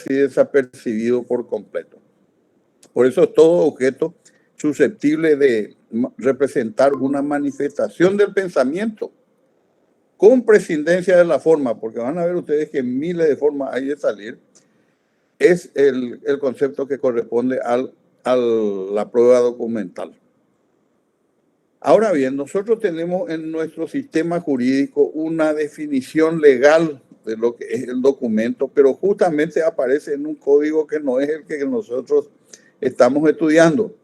desapercibido por completo. Por eso es todo objeto susceptible de representar una manifestación del pensamiento con prescindencia de la forma, porque van a ver ustedes que miles de formas hay de salir. Es el concepto que corresponde a la prueba documental. Ahora bien, nosotros tenemos en nuestro sistema jurídico una definición legal de lo que es el documento, pero justamente aparece en un código que no es el que nosotros estamos estudiando,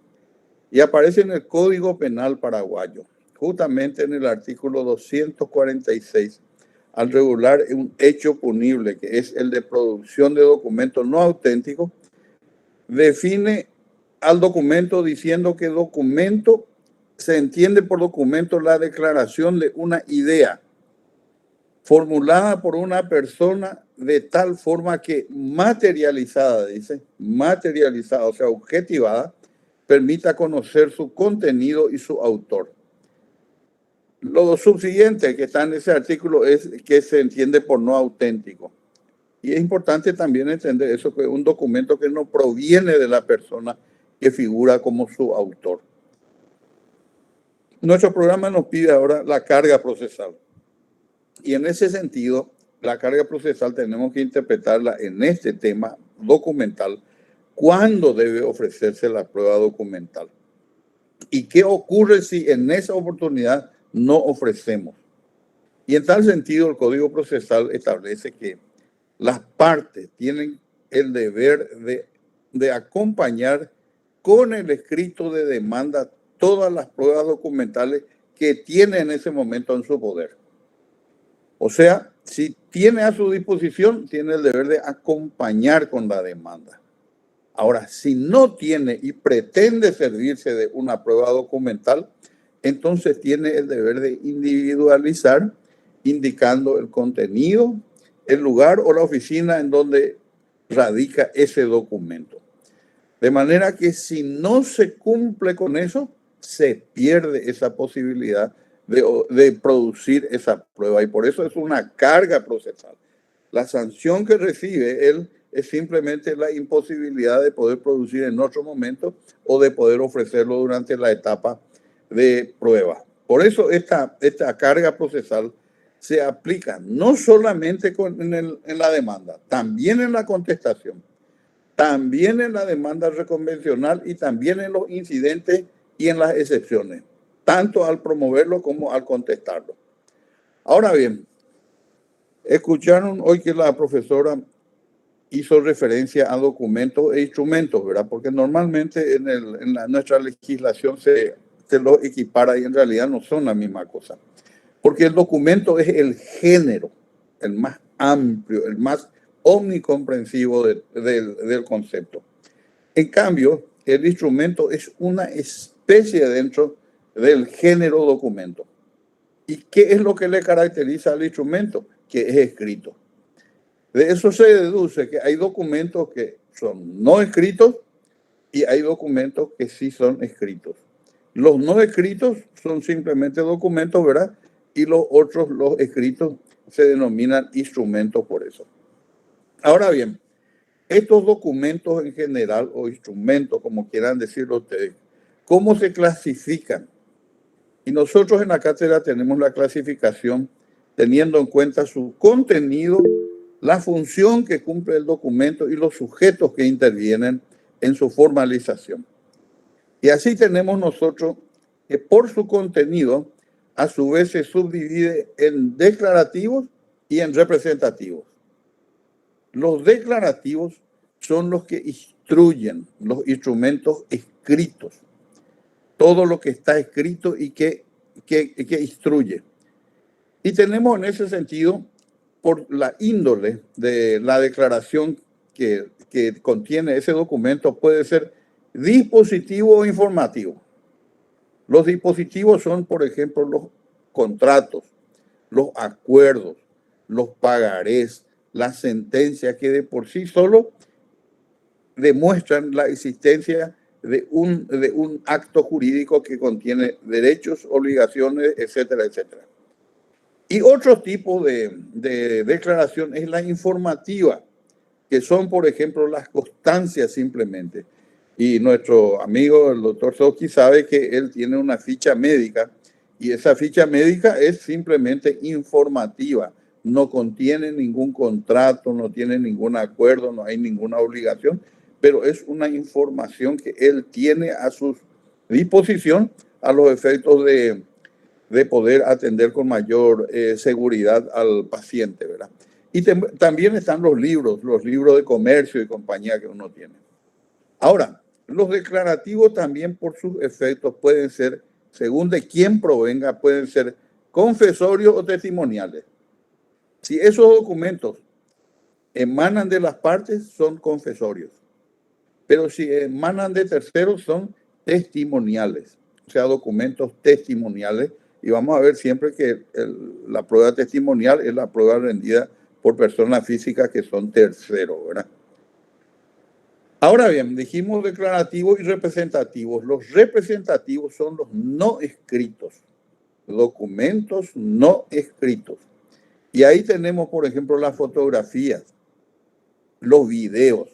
y aparece en el Código Penal paraguayo, justamente en el artículo 246, al regular un hecho punible, que es el de producción de documentos no auténticos, define al documento diciendo que documento se entiende por documento la declaración de una idea formulada por una persona de tal forma que materializada, dice, materializada, o sea, objetivada, permita conocer su contenido y su autor. Lo subsiguiente que está en ese artículo es que se entiende por no auténtico. Y es importante también entender eso, que es un documento que no proviene de la persona que figura como su autor. Nuestro programa nos pide ahora la carga procesal. Y en ese sentido, la carga procesal tenemos que interpretarla en este tema documental. ¿Cuándo debe ofrecerse la prueba documental? ¿Y qué ocurre si en esa oportunidad no ofrecemos? Y en tal sentido, el Código Procesal establece que las partes tienen el deber de acompañar con el escrito de demanda todas las pruebas documentales que tiene en ese momento en su poder. O sea, si tiene a su disposición, tiene el deber de acompañar con la demanda. Ahora, si no tiene y pretende servirse de una prueba documental, entonces tiene el deber de individualizar, indicando el contenido, el lugar o la oficina en donde radica ese documento. De manera que si no se cumple con eso, se pierde esa posibilidad de producir esa prueba. Y por eso es una carga procesal. La sanción que recibe él es simplemente la imposibilidad de poder producir en otro momento o de poder ofrecerlo durante la etapa de prueba. Por eso esta carga procesal se aplica no solamente en la demanda, también en la contestación, también en la demanda reconvencional y también en los incidentes y en las excepciones, tanto al promoverlo como al contestarlo. Ahora bien, escucharon hoy que la profesora hizo referencia a documentos e instrumentos, ¿verdad? Porque normalmente en nuestra legislación se lo equipara y en realidad no son la misma cosa. Porque el documento es el género, el más amplio, el más omnicomprensivo del concepto. En cambio, el instrumento es una especie dentro del género documento. ¿Y qué es lo que le caracteriza al instrumento? Que es escrito. De eso se deduce que hay documentos que son no escritos y hay documentos que sí son escritos. Los no escritos son simplemente documentos, ¿verdad? Y los otros, los escritos, se denominan instrumentos por eso. Ahora bien, estos documentos en general, o instrumentos, como quieran decirlo ustedes, ¿cómo se clasifican? Y nosotros en la cátedra tenemos la clasificación teniendo en cuenta su contenido, la función que cumple el documento y los sujetos que intervienen en su formalización. Y así tenemos nosotros que por su contenido, a su vez se subdivide en declarativos y en representativos. Los declarativos son los que instruyen, los instrumentos escritos, todo lo que está escrito y que instruye. Y tenemos en ese sentido, por la índole de la declaración que contiene ese documento, puede ser dispositivo o informativo. Los dispositivos son, por ejemplo, los contratos, los acuerdos, los pagarés, las sentencias que de por sí solo demuestran la existencia de un acto jurídico que contiene derechos, obligaciones, etcétera, etcétera. Y otro tipo de declaración es la informativa, que son, por ejemplo, las constancias simplemente. Y nuestro amigo, el doctor Soki, sabe que él tiene una ficha médica y esa ficha médica es simplemente informativa. No contiene ningún contrato, no tiene ningún acuerdo, no hay ninguna obligación, pero es una información que él tiene a su disposición a los efectos de poder atender con mayor seguridad al paciente, ¿verdad? Y también están los libros de comercio y compañía que uno tiene. Ahora, los declarativos también por sus efectos pueden ser, según de quién provenga, pueden ser confesorios o testimoniales. Si esos documentos emanan de las partes, son confesorios. Pero si emanan de terceros, son testimoniales, o sea, documentos testimoniales. Y vamos a ver siempre que la prueba testimonial es la prueba rendida por personas físicas que son terceros, ¿verdad? Ahora bien, dijimos declarativos y representativos. Los representativos son los no escritos, documentos no escritos. Y ahí tenemos, por ejemplo, las fotografías, los videos,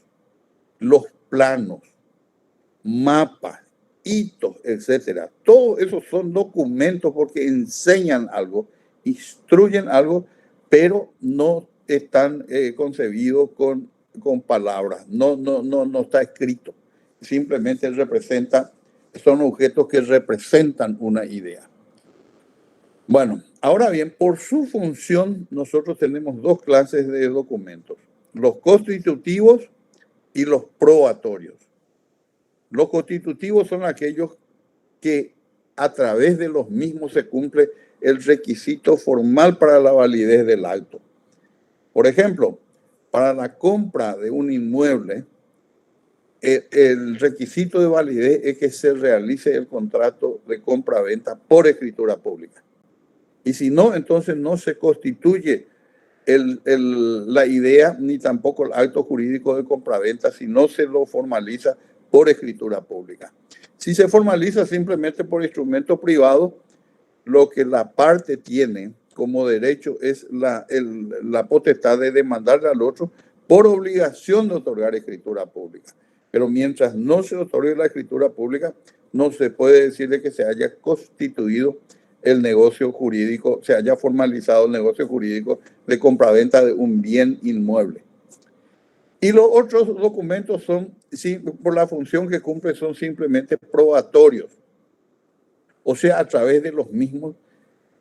los planos, mapas, hitos, etcétera. Todos esos son documentos porque enseñan algo, instruyen algo, pero no están concebidos con palabras. No está escrito. Simplemente son objetos que representan una idea. Bueno, ahora bien, por su función, nosotros tenemos dos clases de documentos: los constitutivos y los probatorios. Los constitutivos son aquellos que a través de los mismos se cumple el requisito formal para la validez del acto. Por ejemplo, para la compra de un inmueble, el requisito de validez es que se realice el contrato de compra-venta por escritura pública. Y si no, entonces no se constituye la idea ni tampoco el acto jurídico de compraventa si no se lo formaliza por escritura pública. Si se formaliza simplemente por instrumento privado, lo que la parte tiene como derecho es la potestad de demandarle al otro por obligación de otorgar escritura pública. Pero mientras no se otorgue la escritura pública, no se puede decirle que se haya constituido el negocio jurídico, se haya formalizado el negocio jurídico de compraventa de un bien inmueble. Y los otros documentos son, sí, por la función que cumple, son simplemente probatorios. O sea, a través de los mismos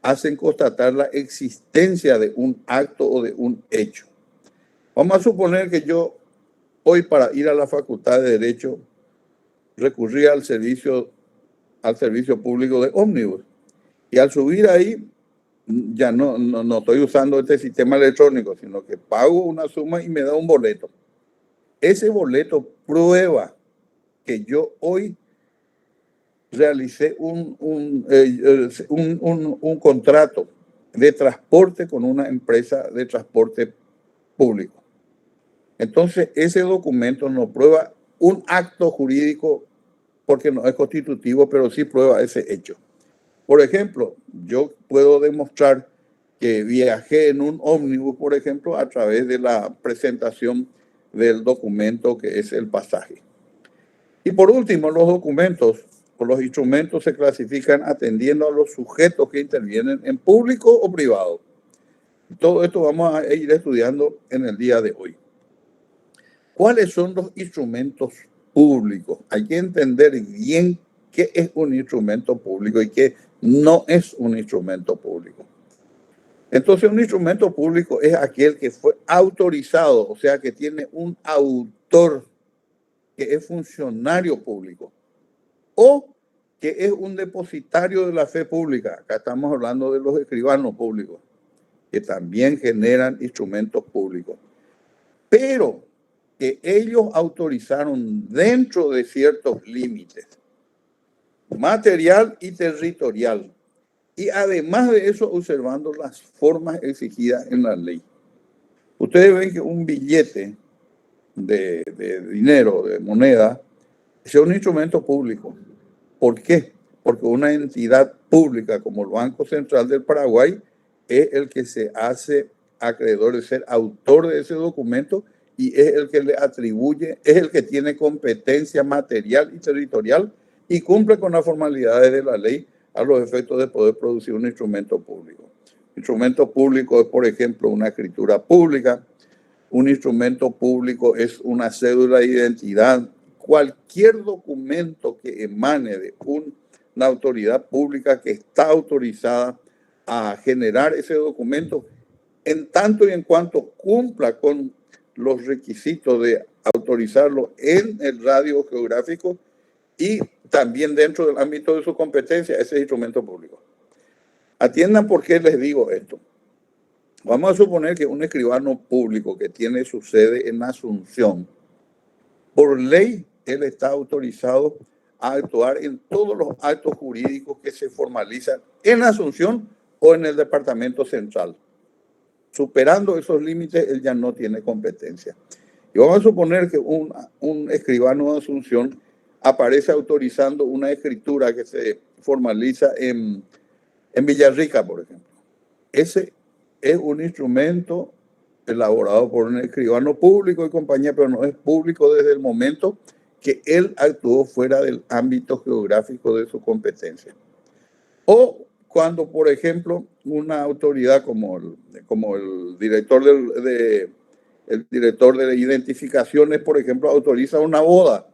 hacen constatar la existencia de un acto o de un hecho. Vamos a suponer que yo hoy, para ir a la Facultad de Derecho, recurrí al servicio público de ómnibus. Y al subir ahí, ya no estoy usando este sistema electrónico, sino que pago una suma y me da un boleto. Ese boleto prueba que yo hoy realicé un contrato de transporte con una empresa de transporte público. Entonces, ese documento no prueba un acto jurídico porque no es constitutivo, pero sí prueba ese hecho. Por ejemplo, yo puedo demostrar que viajé en un ómnibus, por ejemplo, a través de la presentación del documento que es el pasaje. Y por último, los documentos o los instrumentos se clasifican atendiendo a los sujetos que intervienen en público o privado. Todo esto vamos a ir estudiando en el día de hoy. ¿Cuáles son los instrumentos públicos? Hay que entender bien qué es un instrumento público y qué no es un instrumento público. Entonces, un instrumento público es aquel que fue autorizado, o sea, que tiene un autor que es funcionario público o que es un depositario de la fe pública. Acá estamos hablando de los escribanos públicos, que también generan instrumentos públicos. Pero que ellos autorizaron dentro de ciertos límites, material y territorial. Y además de eso, observando las formas exigidas en la ley. Ustedes ven que un billete de dinero, de moneda, es un instrumento público. ¿Por qué? Porque una entidad pública como el Banco Central del Paraguay es el que se hace acreedor de ser autor de ese documento y es el que le atribuye, es el que tiene competencia material y territorial y cumple con las formalidades de la ley a los efectos de poder producir un instrumento público. Instrumento público es, por ejemplo, una escritura pública. Un instrumento público es una cédula de identidad. Cualquier documento que emane de una autoridad pública que está autorizada a generar ese documento, en tanto y en cuanto cumpla con los requisitos de autorizarlo en el radio geográfico y también dentro del ámbito de su competencia, ese instrumento público. Atiendan por qué les digo esto. Vamos a suponer que un escribano público que tiene su sede en Asunción, por ley, él está autorizado a actuar en todos los actos jurídicos que se formalizan en Asunción o en el departamento central. Superando esos límites, él ya no tiene competencia. Y vamos a suponer que un escribano de Asunción aparece autorizando una escritura que se formaliza en Villarrica, por ejemplo. Ese es un instrumento elaborado por un escribano público y compañía, pero no es público desde el momento que él actuó fuera del ámbito geográfico de su competencia. O cuando, por ejemplo, una autoridad como el director el director de identificaciones, por ejemplo, autoriza una boda,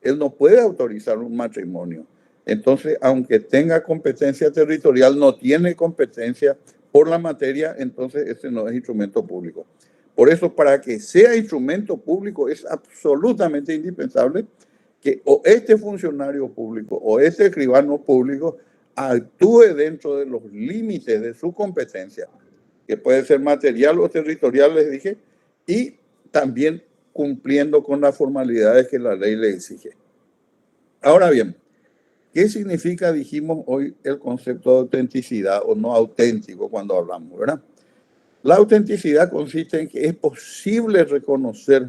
él no puede autorizar un matrimonio. Entonces, aunque tenga competencia territorial, no tiene competencia por la materia, entonces ese no es instrumento público. Por eso, para que sea instrumento público, es absolutamente indispensable que o este funcionario público o este escribano público actúe dentro de los límites de su competencia, que puede ser material o territorial, les dije, y también cumpliendo con las formalidades que la ley le exige. Ahora bien, ¿qué significa, dijimos hoy, el concepto de autenticidad o no auténtico cuando hablamos, verdad? La autenticidad consiste en que es posible reconocer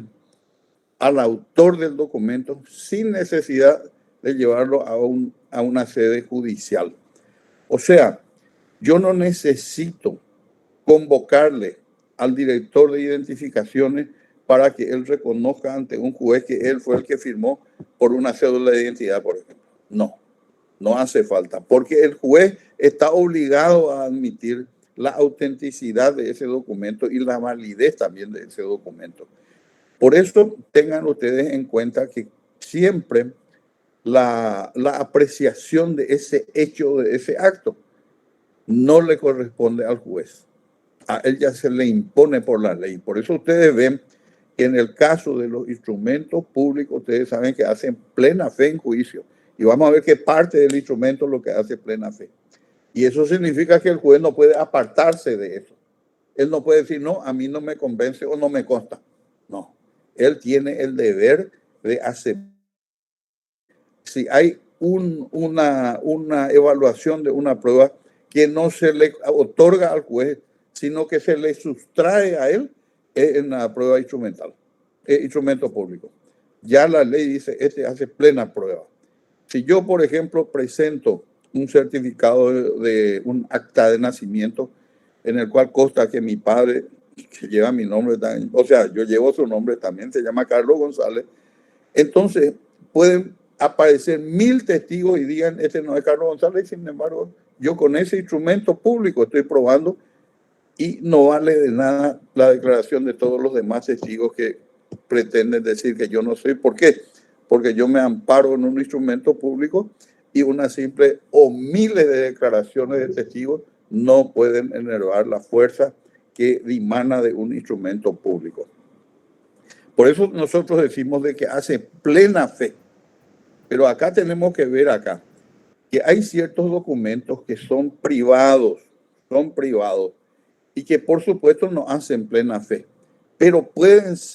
al autor del documento sin necesidad de llevarlo a una sede judicial. O sea, yo no necesito convocarle al director de identificaciones para que él reconozca ante un juez que él fue el que firmó por una cédula de identidad, por ejemplo. No hace falta, porque el juez está obligado a admitir la autenticidad de ese documento y la validez también de ese documento. Por eso tengan ustedes en cuenta que siempre la apreciación de ese hecho, de ese acto, no le corresponde al juez. A él ya se le impone por la ley. Por eso ustedes ven que en el caso de los instrumentos públicos, ustedes saben que hacen plena fe en juicio. Y vamos a ver qué parte del instrumento es lo que hace plena fe. Y eso significa que el juez no puede apartarse de eso. Él no puede decir, no, a mí no me convence o no me consta. No, él tiene el deber de aceptar. Si hay una evaluación de una prueba que no se le otorga al juez, sino que se le sustrae a él en la prueba instrumental, instrumento público. Ya la ley dice, este hace plena prueba. Si yo, por ejemplo, presento un certificado de un acta de nacimiento en el cual consta que mi padre, que lleva mi nombre, o sea, yo llevo su nombre también, se llama Carlos González, entonces pueden aparecer 1000 testigos y digan, este no es Carlos González, sin embargo, yo con ese instrumento público estoy probando y no vale de nada la declaración de todos los demás testigos que pretenden decir que yo no soy. ¿Por qué? Porque yo me amparo en un instrumento público y una simple o miles de declaraciones de testigos no pueden enervar la fuerza que dimana de un instrumento público. Por eso nosotros decimos de que hace plena fe. Pero acá tenemos que ver que hay ciertos documentos que son privados y que por supuesto no hacen plena fe, pero pueden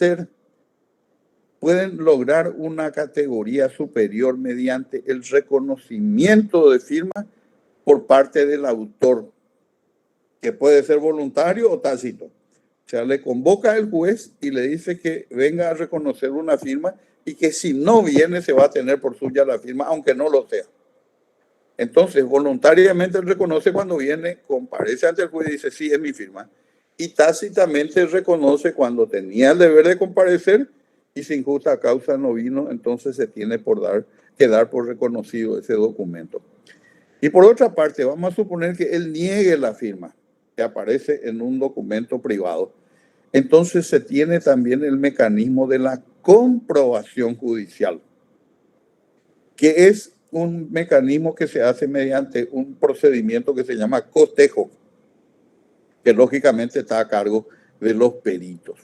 lograr una categoría superior mediante el reconocimiento de firma por parte del autor, que puede ser voluntario o tácito. O sea, le convoca el juez y le dice que venga a reconocer una firma y que si no viene se va a tener por suya la firma, aunque no lo sea. Entonces, voluntariamente él reconoce cuando viene, comparece ante el juez y dice, sí, es mi firma. y tácitamente reconoce cuando tenía el deber de comparecer y sin justa causa no vino, entonces se tiene que dar por reconocido ese documento. Y por otra parte, vamos a suponer que él niegue la firma que aparece en un documento privado. Entonces se tiene también el mecanismo de la comprobación judicial, que es un mecanismo que se hace mediante un procedimiento que se llama cotejo, que lógicamente está a cargo de los peritos.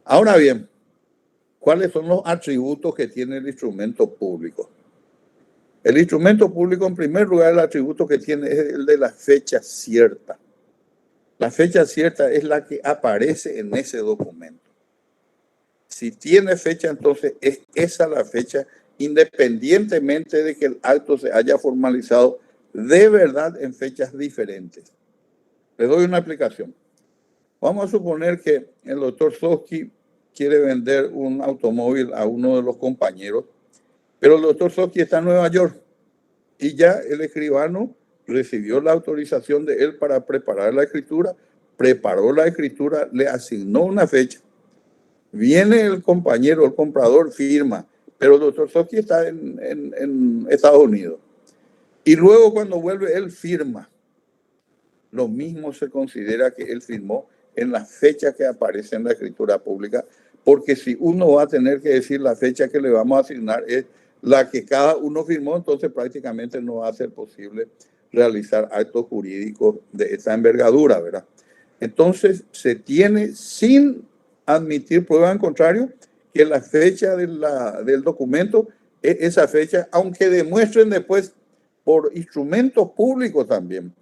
Ahora bien, ¿cuáles son los atributos que tiene el instrumento público? El instrumento público, en primer lugar, el atributo que tiene es el de la fecha cierta. La fecha cierta es la que aparece en ese documento. Si tiene fecha, entonces es esa la fecha, independientemente de que el acto se haya formalizado de verdad en fechas diferentes. Les doy una explicación. Vamos a suponer que el doctor Sosky quiere vender un automóvil a uno de los compañeros, pero el doctor Sosky está en Nueva York y ya el escribano recibió la autorización de él para preparar la escritura, preparó la escritura, le asignó una fecha. Viene el compañero, el comprador, firma, pero el doctor Sosky está en Estados Unidos. Y luego cuando vuelve, él firma. Lo mismo se considera que él firmó en la fecha que aparece en la escritura pública, porque si uno va a tener que decir la fecha que le vamos a asignar es la que cada uno firmó, entonces prácticamente no va a ser posible realizar actos jurídicos de esta envergadura, ¿verdad? Entonces se tiene, sin admitir prueba en contrario, que la fecha del documento es esa fecha, aunque demuestren después por instrumentos públicos también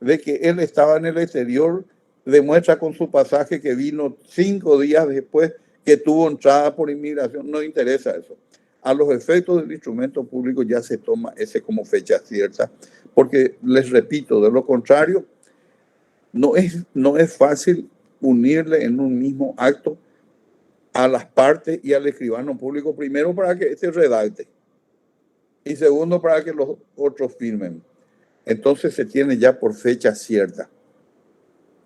de que él estaba en el exterior, demuestra con su pasaje que vino 5 días después, que tuvo entrada por inmigración, no interesa eso. A los efectos del instrumento público ya se toma ese como fecha cierta, porque les repito, de lo contrario, no es fácil unirle en un mismo acto a las partes y al escribano público, primero para que este redacte y segundo para que los otros firmen. Entonces se tiene ya por fecha cierta.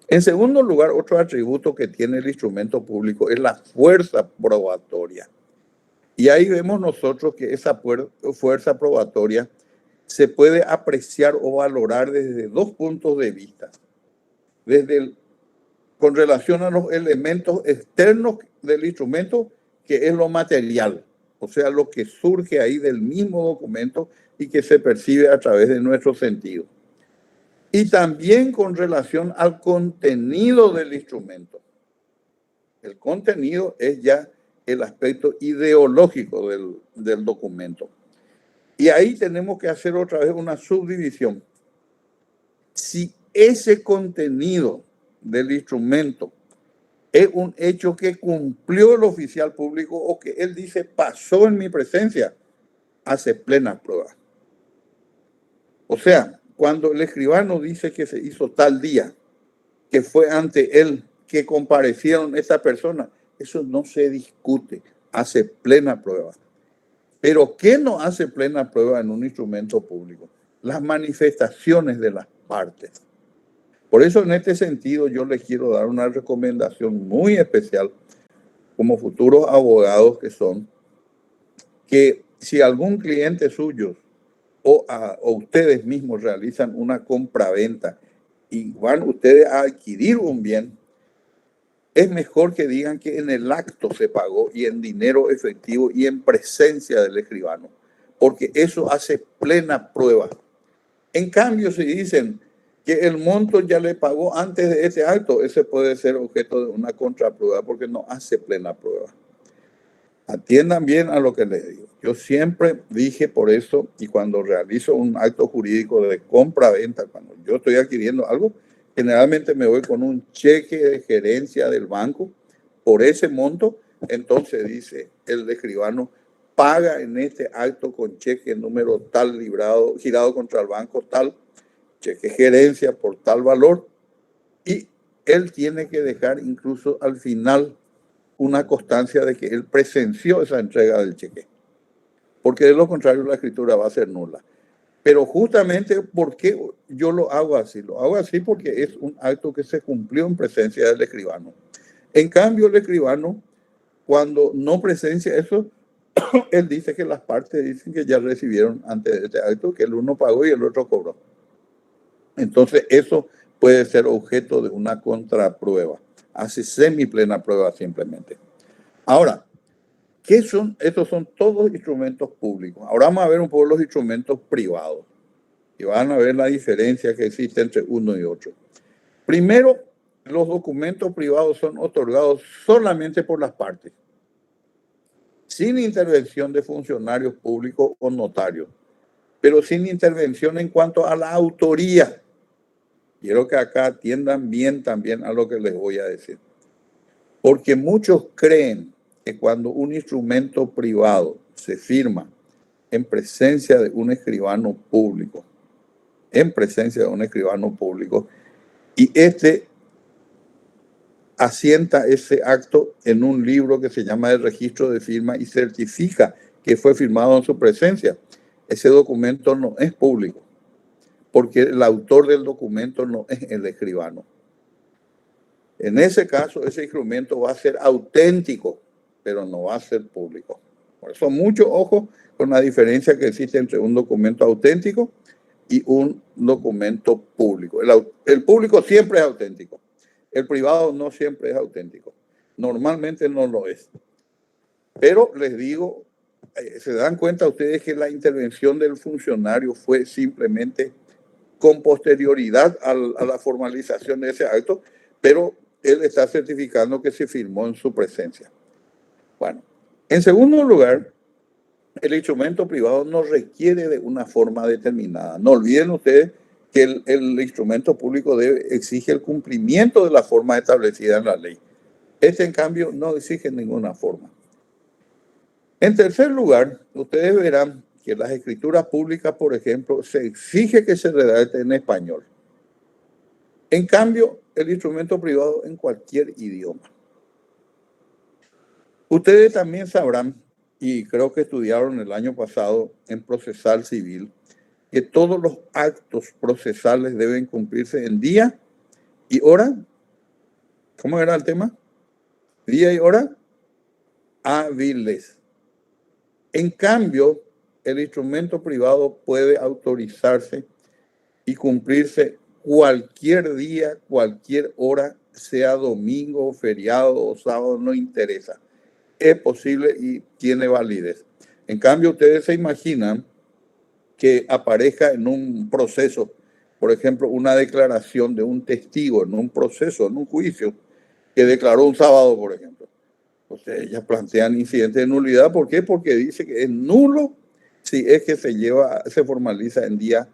En segundo lugar, otro atributo que tiene el instrumento público es la fuerza probatoria. Y ahí vemos nosotros que esa fuerza probatoria se puede apreciar o valorar desde dos puntos de vista. Con relación a los elementos externos del instrumento, que es lo material, o sea, lo que surge ahí del mismo documento y que se percibe a través de nuestro sentido. Y también con relación al contenido del instrumento. El contenido es ya el aspecto ideológico del documento. Y ahí tenemos que hacer otra vez una subdivisión. Si ese contenido del instrumento es un hecho que cumplió el oficial público o que él dice pasó en mi presencia, hace plena prueba. O sea, cuando el escribano dice que se hizo tal día, que fue ante él, que comparecieron esa persona, eso no se discute, hace plena prueba. Pero ¿qué no hace plena prueba en un instrumento público? Las manifestaciones de las partes. Por eso en este sentido yo les quiero dar una recomendación muy especial como futuros abogados que son, que si algún cliente suyo o ustedes mismos realizan una compraventa y van ustedes a adquirir un bien, es mejor que digan que en el acto se pagó y en dinero efectivo y en presencia del escribano, porque eso hace plena prueba. En cambio, si dicen que el monto ya le pagó antes de ese acto, ese puede ser objeto de una contraprueba porque no hace plena prueba. Atiendan bien a lo que les digo. Yo siempre dije por eso, y cuando realizo un acto jurídico de compra-venta, cuando yo estoy adquiriendo algo, generalmente me voy con un cheque de gerencia del banco por ese monto. Entonces dice el escribano, paga en este acto con cheque número tal girado contra el banco tal, cheque gerencia por tal valor, y él tiene que dejar incluso al final una constancia de que él presenció esa entrega del cheque, porque de lo contrario la escritura va a ser nula. Pero justamente, ¿por qué yo lo hago así? Lo hago así porque es un acto que se cumplió en presencia del escribano. En cambio, el escribano, cuando no presencia eso, él dice que las partes dicen que ya recibieron antes de este acto, que el uno pagó y el otro cobró. Entonces, eso puede ser objeto de una contraprueba, así semiplena prueba simplemente. Ahora, ¿qué son? Estos son todos instrumentos públicos. Ahora vamos a ver un poco los instrumentos privados y van a ver la diferencia que existe entre uno y otro. Primero, los documentos privados son otorgados solamente por las partes, sin intervención de funcionarios públicos o notarios, pero sin intervención en cuanto a la autoría. Quiero que acá atiendan bien también a lo que les voy a decir. Porque muchos creen que cuando un instrumento privado se firma en presencia de un escribano público, y este asienta ese acto en un libro que se llama el registro de firma y certifica que fue firmado en su presencia, ese documento no es público, porque el autor del documento no es el escribano. En ese caso, ese instrumento va a ser auténtico, pero no va a ser público. Por eso, mucho ojo con la diferencia que existe entre un documento auténtico y un documento público. El público siempre es auténtico. El privado no siempre es auténtico. Normalmente no lo es. Pero les digo, se dan cuenta ustedes que la intervención del funcionario fue simplemente con posterioridad a la formalización de ese acto, pero él está certificando que se firmó en su presencia. Bueno, en segundo lugar, el instrumento privado no requiere de una forma determinada. No olviden ustedes que el instrumento público exige el cumplimiento de la forma establecida en la ley. Este, en cambio, no exige ninguna forma. En tercer lugar, ustedes verán que las escrituras públicas, por ejemplo, se exige que se redacte en español. En cambio, el instrumento privado en cualquier idioma. Ustedes también sabrán, y creo que estudiaron el año pasado en procesal civil, que todos los actos procesales deben cumplirse en día y hora. ¿Cómo era el tema? Día y hora hábiles. En cambio, el instrumento privado puede autorizarse y cumplirse cualquier día, cualquier hora, sea domingo, feriado o sábado, no interesa. Es posible y tiene validez. En cambio, ustedes se imaginan que aparezca en un proceso, por ejemplo, una declaración de un testigo en un proceso, en un juicio, que declaró un sábado, por ejemplo. Ustedes ya plantean incidente de nulidad. ¿Por qué? Porque dice que es nulo si es que se formaliza en día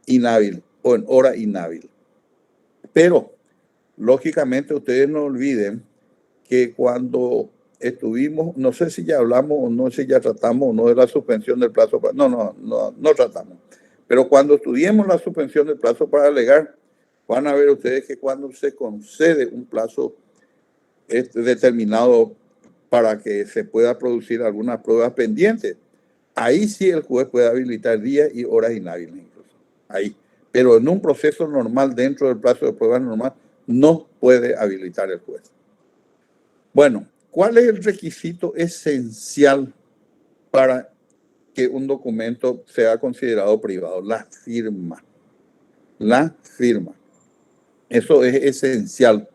inhábil o en hora inhábil. Pero, lógicamente, ustedes no olviden que cuando estuvimos, no sé si ya hablamos o no sé si ya tratamos o no de la suspensión del plazo, no tratamos. Pero cuando estudiemos la suspensión del plazo para alegar, van a ver ustedes que cuando se concede un plazo determinado para que se pueda producir algunas pruebas pendientes, ahí sí el juez puede habilitar días y horas inhábiles incluso. Ahí. Pero en un proceso normal, dentro del plazo de pruebas normal, no puede habilitar el juez. Bueno, ¿cuál es el requisito esencial para que un documento sea considerado privado? La firma. La firma. Eso es esencial.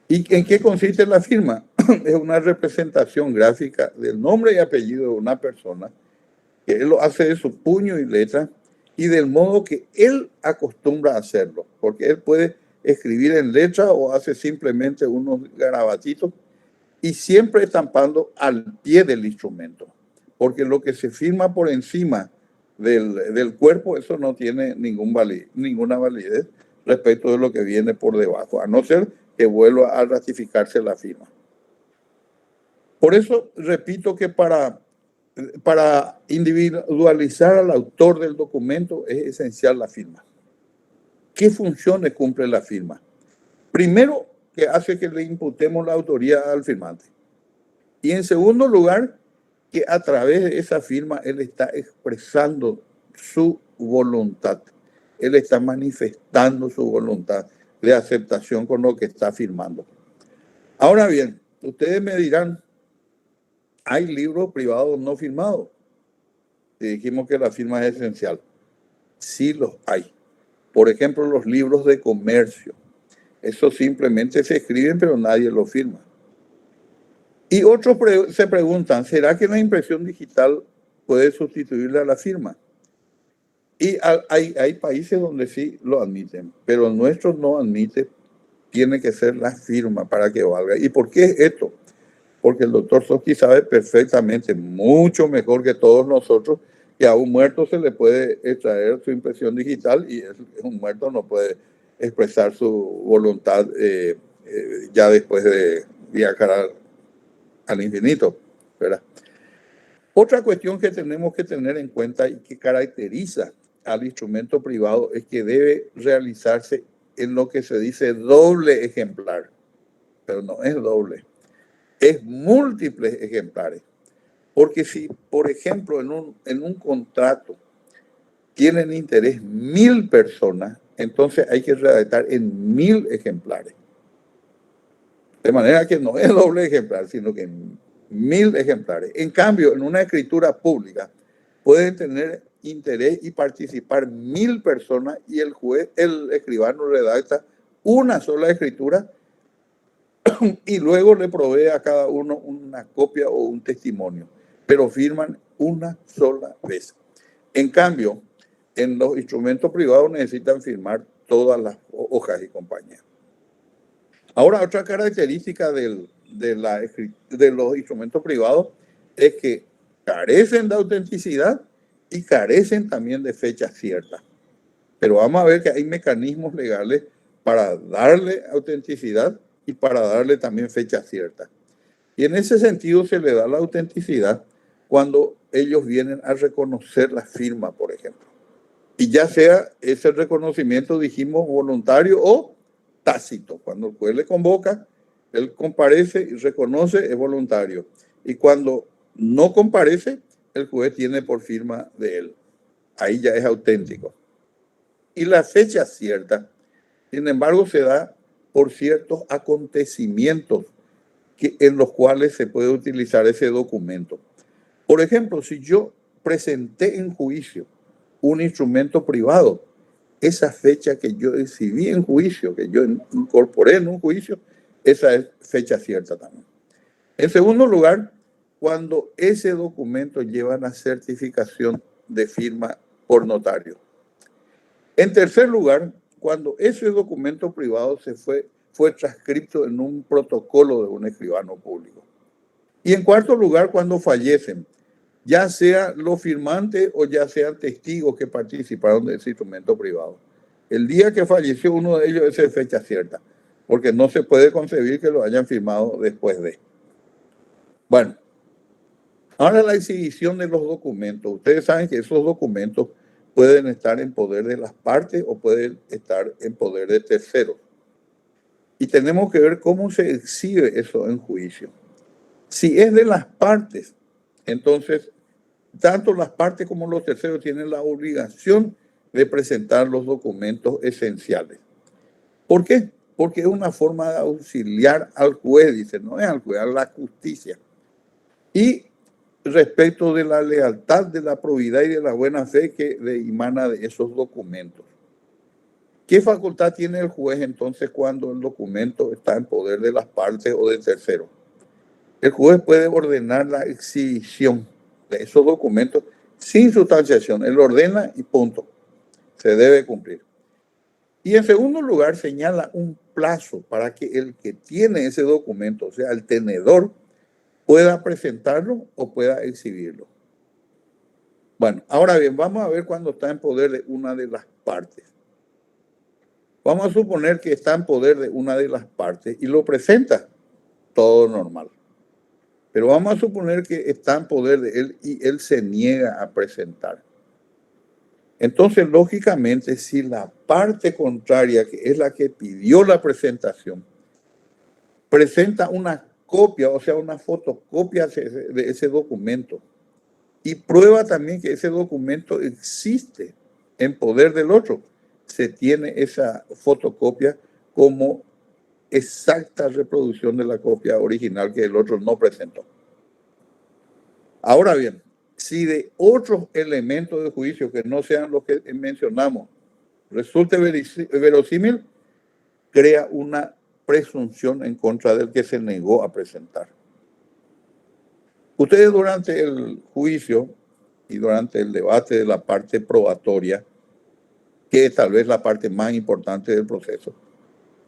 ¿Y en qué consiste la firma? Es una representación gráfica del nombre y apellido de una persona, que él lo hace de su puño y letra y del modo que él acostumbra a hacerlo, porque él puede escribir en letra o hace simplemente unos garabatitos y siempre estampando al pie del instrumento, porque lo que se firma por encima del cuerpo, eso no tiene ninguna validez respecto de lo que viene por debajo, a no ser que vuelva a ratificarse la firma. Por eso repito que para individualizar al autor del documento es esencial la firma. ¿Qué funciones cumple la firma? Primero, que hace que le imputemos la autoría al firmante. Y en segundo lugar, que a través de esa firma él está expresando su voluntad. Él está manifestando su voluntad de aceptación con lo que está firmando. Ahora bien, ustedes me dirán, ¿hay libros privados no firmados? Y dijimos que la firma es esencial. Sí los hay. Por ejemplo, los libros de comercio. Eso simplemente se escriben, pero nadie lo firma. Y otros se preguntan, ¿será que la impresión digital puede sustituirle a la firma? Y hay países donde sí lo admiten, pero nuestros no admiten. Tiene que ser la firma para que valga. ¿Y por qué es esto? Porque el doctor Soski sabe perfectamente, mucho mejor que todos nosotros, que a un muerto se le puede extraer su impresión digital y un muerto no puede expresar su voluntad ya después de viajar al infinito, ¿verdad? Otra cuestión que tenemos que tener en cuenta y que caracteriza al instrumento privado es que debe realizarse en lo que se dice doble ejemplar, pero no es doble, es múltiples ejemplares. Porque si, por ejemplo, en un contrato tienen interés 1000 personas, entonces hay que redactar en 1000 ejemplares. De manera que no es doble ejemplar, sino que 1000 ejemplares. En cambio, en una escritura pública pueden tener interés y participar 1000 personas y el escribano redacta una sola escritura y luego le provee a cada uno una copia o un testimonio, pero firman una sola vez. En cambio, en los instrumentos privados necesitan firmar todas las hojas y compañía. Ahora, otra característica de los instrumentos privados es que carecen de autenticidad y carecen también de fecha cierta. Pero vamos a ver que hay mecanismos legales para darle autenticidad y para darle también fecha cierta. Y en ese sentido se le da la autenticidad cuando ellos vienen a reconocer la firma, por ejemplo. Y ya sea ese reconocimiento, dijimos, voluntario o tácito. Cuando el juez le convoca, él comparece y reconoce, es voluntario. Y cuando no comparece, el juez tiene por firma de él. Ahí ya es auténtico. Y la fecha cierta, sin embargo, se da por ciertos acontecimientos en los cuales se puede utilizar ese documento. Por ejemplo, si yo presenté en juicio un instrumento privado, esa fecha que yo exhibí en juicio, que yo incorporé en un juicio, esa es fecha cierta también. En segundo lugar, cuando ese documento lleva la certificación de firma por notario. En tercer lugar, cuando ese documento privado fue transcrito en un protocolo de un escribano público. Y en cuarto lugar, cuando fallecen, ya sea los firmantes o ya sean testigos que participaron de ese instrumento privado. El día que falleció uno de ellos, esa es fecha cierta, porque no se puede concebir que lo hayan firmado después de. Bueno, ahora la exhibición de los documentos. Ustedes saben que esos documentos pueden estar en poder de las partes o pueden estar en poder de terceros. Y tenemos que ver cómo se exhibe eso en juicio. Si es de las partes, entonces tanto las partes como los terceros tienen la obligación de presentar los documentos esenciales. ¿Por qué? Porque es una forma de auxiliar al juez, dice, no es al juez, a la justicia. Y respecto de la lealtad, de la probidad y de la buena fe que emana de esos documentos. ¿Qué facultad tiene el juez entonces cuando el documento está en poder de las partes o del tercero? El juez puede ordenar la exhibición de esos documentos sin sustanciación. Él ordena y punto. Se debe cumplir. Y en segundo lugar, señala un plazo para que el que tiene ese documento, o sea, el tenedor, pueda presentarlo o pueda exhibirlo. Bueno, ahora bien, vamos a ver cuando está en poder de una de las partes. Vamos a suponer que está en poder de una de las partes y lo presenta, todo normal. Pero vamos a suponer que está en poder de él y él se niega a presentar. Entonces, lógicamente, si la parte contraria, que es la que pidió la presentación, presenta una copia, o sea, una fotocopia de ese documento y prueba también que ese documento existe en poder del otro, se tiene esa fotocopia como exacta reproducción de la copia original que el otro no presentó. Ahora bien, si de otros elementos de juicio que no sean los que mencionamos resulte verosímil, crea una presunción en contra del que se negó a presentar. Ustedes durante el juicio y durante el debate de la parte probatoria, que es tal vez la parte más importante del proceso,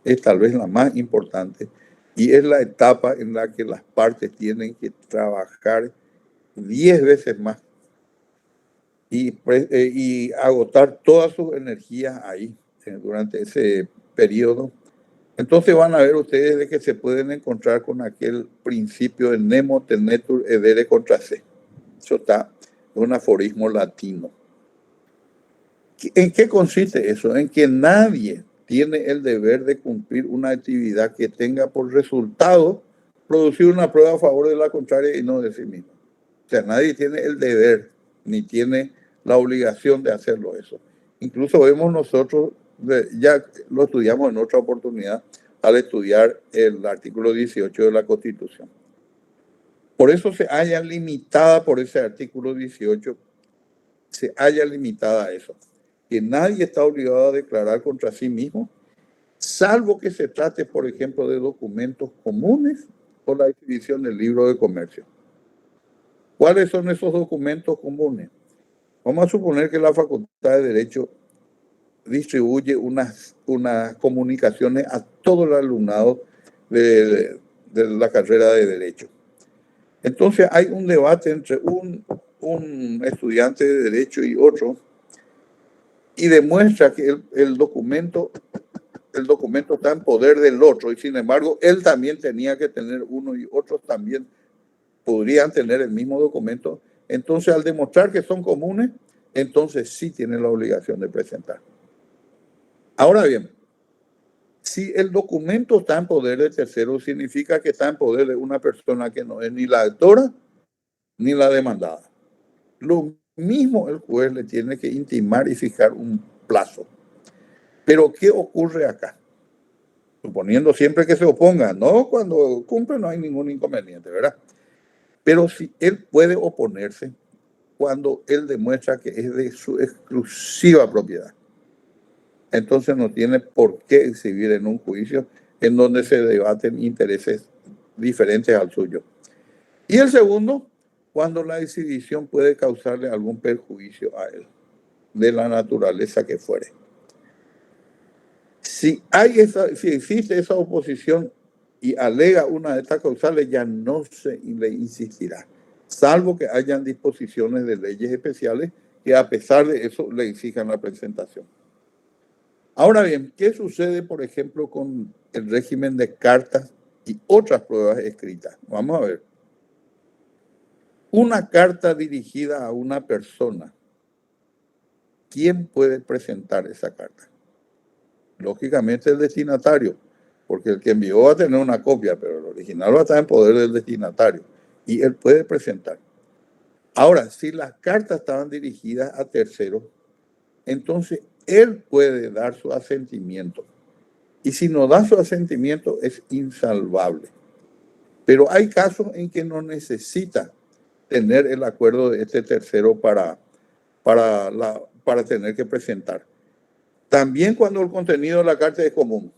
es tal vez la más importante y es la etapa en la que las partes tienen que trabajar 10 veces más y agotar todas sus energías ahí durante ese periodo. Entonces van a ver ustedes de que se pueden encontrar con aquel principio de nemo tenetur edere contra se. Eso está en un aforismo latino. ¿En qué consiste eso? En que nadie tiene el deber de cumplir una actividad que tenga por resultado producir una prueba a favor de la contraria y no de sí mismo. O sea, nadie tiene el deber ni tiene la obligación de hacerlo eso. Incluso vemos nosotros, ya lo estudiamos en otra oportunidad al estudiar el artículo 18 de la Constitución. Por eso se halla limitada por ese artículo 18, se halla limitada a eso, que nadie está obligado a declarar contra sí mismo, salvo que se trate, por ejemplo, de documentos comunes o la exhibición del libro de comercio. ¿Cuáles son esos documentos comunes? Vamos a suponer que la Facultad de Derecho distribuye unas comunicaciones a todo el alumnado de la carrera de Derecho. Entonces hay un debate entre un estudiante de Derecho y otro y demuestra que el documento está en poder del otro y sin embargo él también tenía que tener uno y otros también podrían tener el mismo documento. Entonces al demostrar que son comunes, entonces sí tienen la obligación de presentar. Ahora bien, si el documento está en poder de tercero, significa que está en poder de una persona que no es ni la autora ni la demandada. Lo mismo el juez le tiene que intimar y fijar un plazo. Pero ¿qué ocurre acá? Suponiendo siempre que se oponga, no cuando cumple no hay ningún inconveniente, ¿verdad? Pero si él puede oponerse cuando él demuestra que es de su exclusiva propiedad, entonces no tiene por qué exhibir en un juicio en donde se debaten intereses diferentes al suyo. Y el segundo, cuando la exhibición puede causarle algún perjuicio a él, de la naturaleza que fuere. Si existe esa oposición y alega una de estas causales, ya no se le insistirá, salvo que hayan disposiciones de leyes especiales que a pesar de eso le exijan la presentación. Ahora bien, ¿qué sucede, por ejemplo, con el régimen de cartas y otras pruebas escritas? Vamos a ver. Una carta dirigida a una persona, ¿quién puede presentar esa carta? Lógicamente el destinatario, porque el que envió va a tener una copia, pero el original va a estar en poder del destinatario y él puede presentar. Ahora, si las cartas estaban dirigidas a terceros, entonces él puede dar su asentimiento. Y si no da su asentimiento, es insalvable. Pero hay casos en que no necesita tener el acuerdo de este tercero para tener que presentar. También cuando el contenido de la carta es común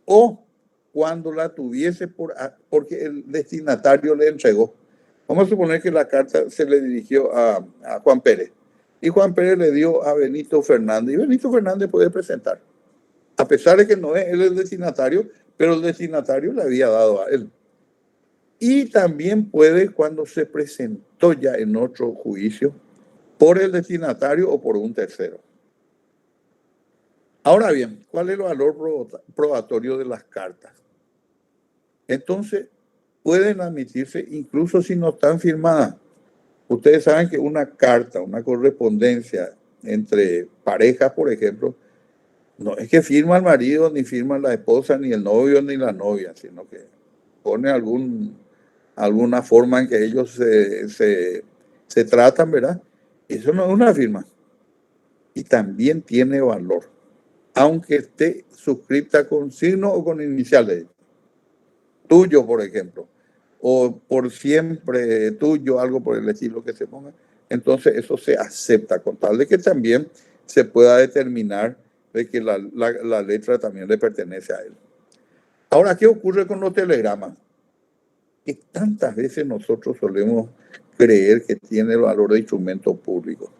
o cuando la tuviese porque el destinatario le entregó. Vamos a suponer que la carta se le dirigió a Juan Pérez y Juan Pérez le dio a Benito Fernández y Benito Fernández puede presentar. A pesar de que no es él el destinatario, pero el destinatario le había dado a él. Y también puede cuando se presentó ya en otro juicio por el destinatario o por un tercero. Ahora bien, ¿cuál es el valor probatorio de las cartas? Entonces, pueden admitirse incluso si no están firmadas. Ustedes saben que una carta, una correspondencia entre parejas, por ejemplo, no es que firma el marido, ni firma la esposa, ni el novio, ni la novia, sino que pone alguna forma en que ellos se tratan, ¿verdad? Eso no es una firma. y también tiene valor, aunque esté suscrita con signo o con iniciales, tuyo, por ejemplo, o por siempre tuyo, algo por el estilo que se ponga. Entonces eso se acepta, con tal de que también se pueda determinar de que la letra también le pertenece a él. Ahora, ¿qué ocurre con los telegramas? Que tantas veces nosotros solemos creer que tiene el valor de instrumento público.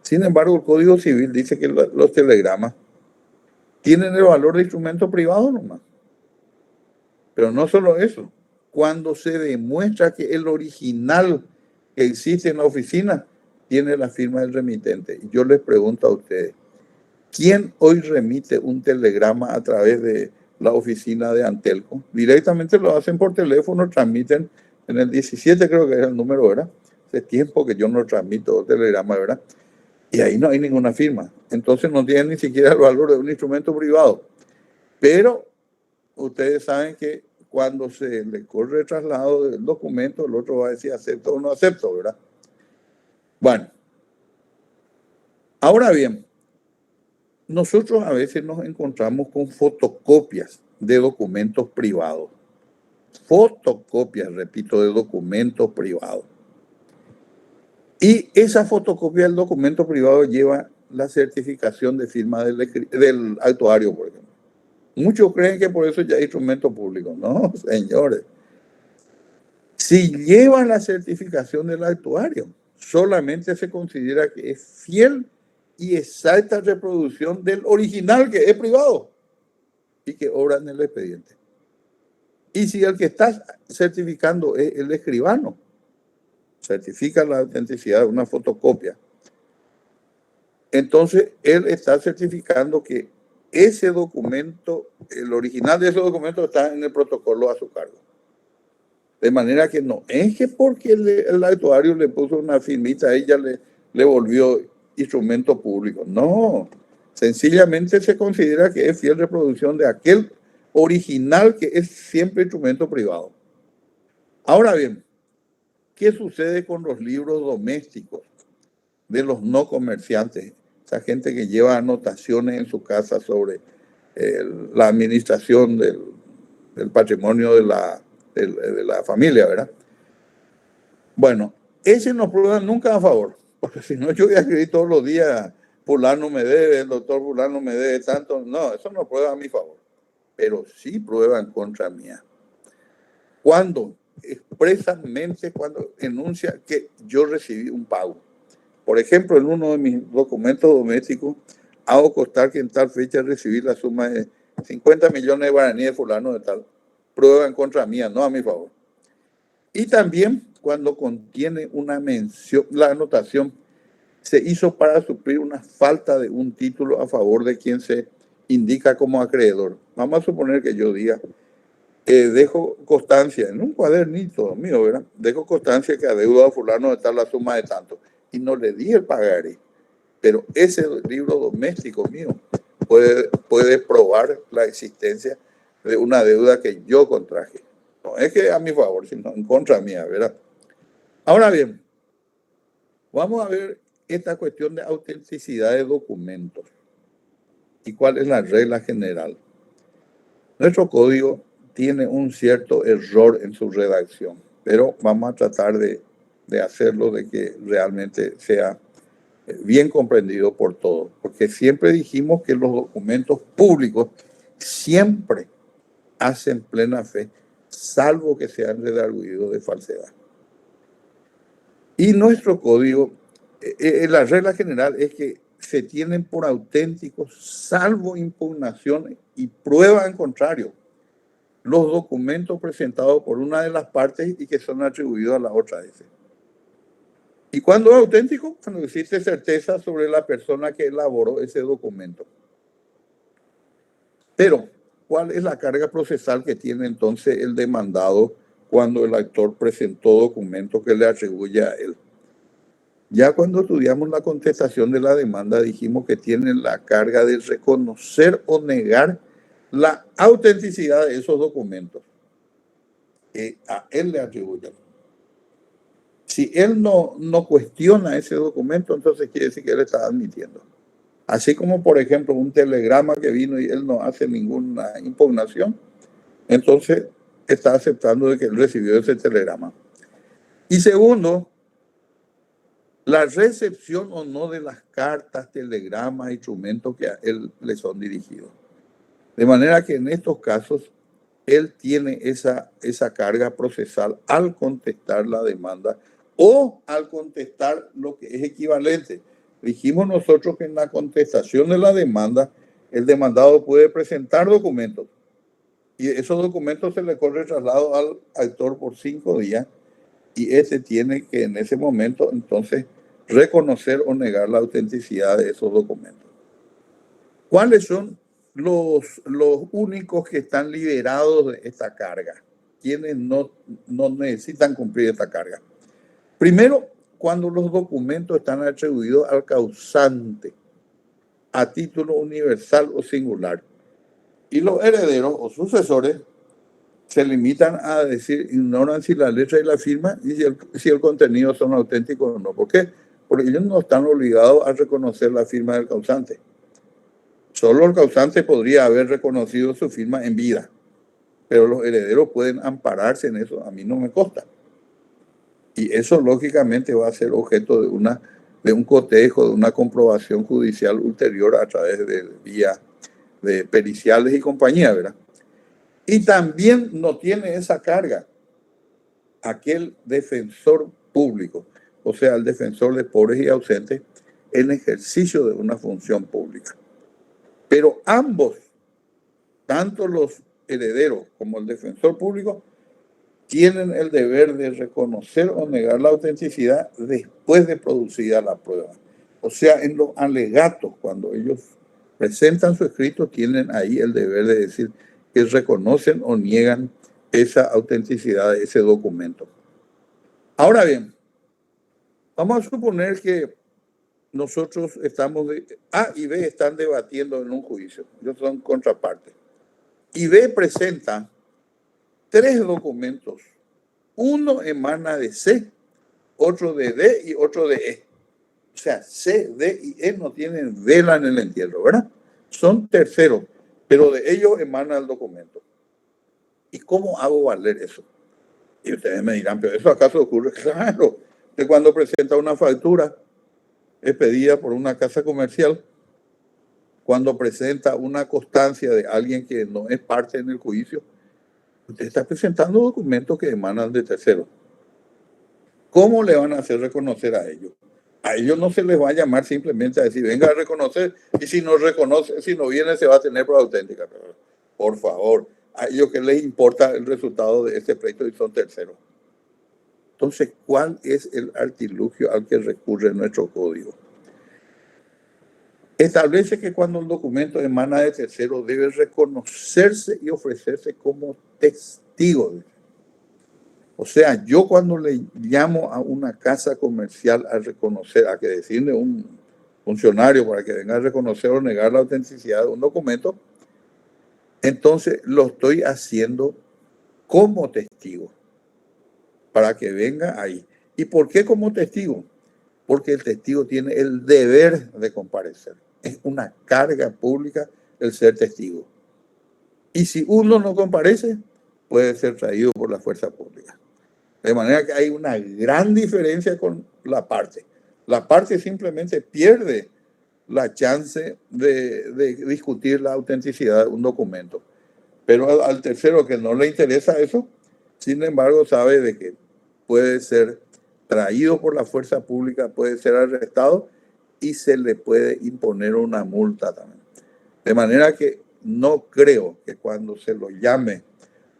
Sin embargo, el Código Civil dice que los telegramas tienen el valor de instrumento privado nomás. Pero no solo eso, cuando se demuestra que el original que existe en la oficina tiene la firma del remitente. Yo les pregunto a ustedes, ¿quién hoy remite un telegrama a través de la oficina de Antelco? Directamente lo hacen por teléfono, transmiten en el 17, creo que es el número, ¿verdad? Hace tiempo que yo no transmito telegrama, ¿verdad? Y ahí no hay ninguna firma. Entonces no tienen ni siquiera el valor de un instrumento privado. Pero ustedes saben que cuando se le corre el traslado del documento, el otro va a decir acepto o no acepto, ¿verdad? Bueno, ahora bien, nosotros a veces nos encontramos con fotocopias de documentos privados. Fotocopias, repito, de documentos privados. Y esa fotocopia del documento privado lleva la certificación de firma del actuario, por ejemplo. Muchos creen que por eso ya hay instrumento público. No, señores. Si lleva la certificación del actuario, solamente se considera que es fiel y exacta reproducción del original, que es privado y que obra en el expediente. Y si el que está certificando es el escribano, certifica la autenticidad de una fotocopia, entonces él está certificando que ese documento, el original de ese documento está en el protocolo a su cargo. De manera que no es que porque el actuario le puso una firmita, ella le volvió instrumento público. No, sencillamente se considera que es fiel reproducción de aquel original que es siempre instrumento privado. Ahora bien, ¿qué sucede con los libros domésticos de los no comerciantes? Esa gente que lleva anotaciones en su casa sobre la administración del patrimonio de la familia, ¿verdad? Bueno, ese no prueba nunca a favor, porque si no yo voy a escribir todos los días, fulano me debe, el doctor fulano me debe tanto. No, eso no prueba a mi favor, pero sí prueba en contra mía. Cuando expresamente, cuando enuncia que yo recibí un pago. Por ejemplo, en uno de mis documentos domésticos, hago constar que en tal fecha recibí la suma de 50 millones de guaraníes de fulano de tal. Prueba en contra mía, no a mi favor. Y también cuando contiene una mención, la anotación se hizo para suplir una falta de un título a favor de quien se indica como acreedor. Vamos a suponer que yo diga que dejo constancia en un cuadernito mío, ¿verdad? Dejo constancia que adeudo a fulano de tal la suma de tanto y no le di el pagaré. Pero ese libro doméstico mío puede probar la existencia de una deuda que yo contraje. No es que a mi favor, sino en contra mía, ¿verdad? Ahora bien, vamos a ver esta cuestión de autenticidad de documentos y cuál es la regla general. Nuestro código tiene un cierto error en su redacción, pero vamos a tratar de hacerlo de que realmente sea bien comprendido por todos, porque siempre dijimos que los documentos públicos siempre hacen plena fe, salvo que sean redarguidos de falsedad. Y nuestro código, la regla general es que se tienen por auténticos, salvo impugnación y prueba en contrario, los documentos presentados por una de las partes y que son atribuidos a la otra. ¿Y cuándo es auténtico? Cuando existe certeza sobre la persona que elaboró ese documento. Pero, ¿cuál es la carga procesal que tiene entonces el demandado cuando el actor presentó documentos que le atribuye a él? Ya cuando estudiamos la contestación de la demanda dijimos que tiene la carga de reconocer o negar la autenticidad de esos documentos que a él le atribuyen. Si él no cuestiona ese documento, entonces quiere decir que él está admitiendo. Así como, por ejemplo, un telegrama que vino y él no hace ninguna impugnación, entonces está aceptando de que él recibió ese telegrama. Y segundo, la recepción o no de las cartas, telegramas, instrumentos que a él le son dirigidos. De manera que en estos casos, él tiene esa carga procesal al contestar la demanda o al contestar lo que es equivalente. Dijimos nosotros que en la contestación de la demanda, el demandado puede presentar documentos y esos documentos se le corre traslado al actor por 5 días y ese tiene que en ese momento entonces reconocer o negar la autenticidad de esos documentos. ¿Cuáles son los únicos que están liberados de esta carga? ¿Quiénes no necesitan cumplir esta carga? Primero, cuando los documentos están atribuidos al causante a título universal o singular y los herederos o sucesores se limitan a decir, ignoran si la letra y la firma y si el contenido son auténticos o no. ¿Por qué? Porque ellos no están obligados a reconocer la firma del causante. Solo el causante podría haber reconocido su firma en vida, pero los herederos pueden ampararse en eso. A mí no me consta. Y eso lógicamente va a ser objeto de un cotejo, de una comprobación judicial ulterior a través de vía de periciales y compañía, ¿verdad? Y también no tiene esa carga aquel defensor público, o sea, el defensor de pobres y ausentes, en ejercicio de una función pública. Pero ambos, tanto los herederos como el defensor público, tienen el deber de reconocer o negar la autenticidad después de producida la prueba. O sea, en los alegatos, cuando ellos presentan su escrito, tienen ahí el deber de decir que reconocen o niegan esa autenticidad de ese documento. Ahora bien, vamos a suponer que nosotros estamos, A y B están debatiendo en un juicio, ellos son contrapartes. Y B presenta 3 documentos. Uno emana de C, otro de D y otro de E. O sea, C, D y E no tienen vela en el entierro, ¿verdad? Son terceros, pero de ellos emana el documento. ¿Y cómo hago valer eso? Y ustedes me dirán, ¿pero eso acaso ocurre? Claro, que cuando presenta una factura es pedida por una casa comercial, cuando presenta una constancia de alguien que no es parte en el juicio, usted está presentando documentos que emanan de terceros. ¿Cómo le van a hacer reconocer a ellos? A ellos no se les va a llamar simplemente a decir, venga a reconocer, y si no reconoce, si no viene, se va a tener prueba auténtica. Por favor, a ellos que les importa el resultado de este pleito y son terceros. Entonces, ¿cuál es el artilugio al que recurre nuestro código? Establece que cuando el documento emana de tercero debe reconocerse y ofrecerse como testigo. O sea, yo cuando le llamo a una casa comercial a reconocer, a que designe un funcionario para que venga a reconocer o negar la autenticidad de un documento, entonces lo estoy haciendo como testigo, para que venga ahí. ¿Y por qué como testigo? Porque el testigo tiene el deber de comparecer. Es una carga pública el ser testigo. Y si uno no comparece, puede ser traído por la fuerza pública. De manera que hay una gran diferencia con la parte. La parte simplemente pierde la chance de discutir la autenticidad de un documento. Pero al tercero que no le interesa eso, sin embargo, sabe de que puede ser traído por la fuerza pública, puede ser arrestado y se le puede imponer una multa también. De manera que no creo que cuando se lo llame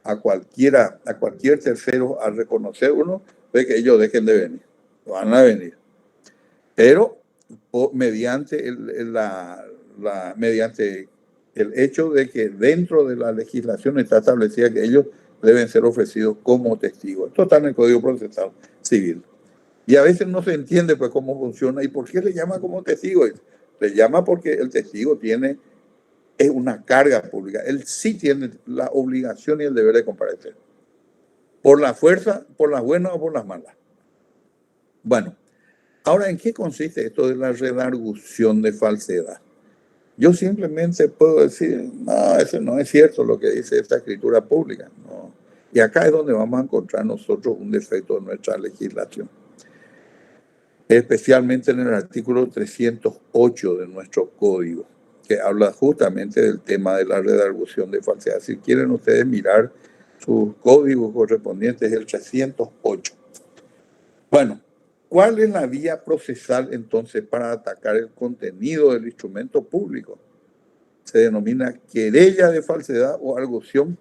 a cualquier tercero a reconocer uno, de que ellos dejen de venir. Van a venir. Pero mediante mediante el hecho de que dentro de la legislación está establecida que ellos deben ser ofrecidos como testigos. Esto está en el Código Procesal Civil. Y a veces no se entiende pues cómo funciona y por qué le llama como testigo. Le llama porque el testigo es una carga pública. Él sí tiene la obligación y el deber de comparecer. Por la fuerza, por las buenas o por las malas. Bueno, ahora, ¿en qué consiste esto de la redargución de falsedad? Yo simplemente puedo decir, no, eso no es cierto lo que dice esta escritura pública. No. Y acá es donde vamos a encontrar nosotros un defecto de nuestra legislación, especialmente en el artículo 308 de nuestro código, que habla justamente del tema de la redargución de falsedad. Si quieren ustedes mirar sus códigos correspondientes, el 308. Bueno, ¿cuál es la vía procesal entonces para atacar el contenido del instrumento público? Se denomina querella de falsedad o argución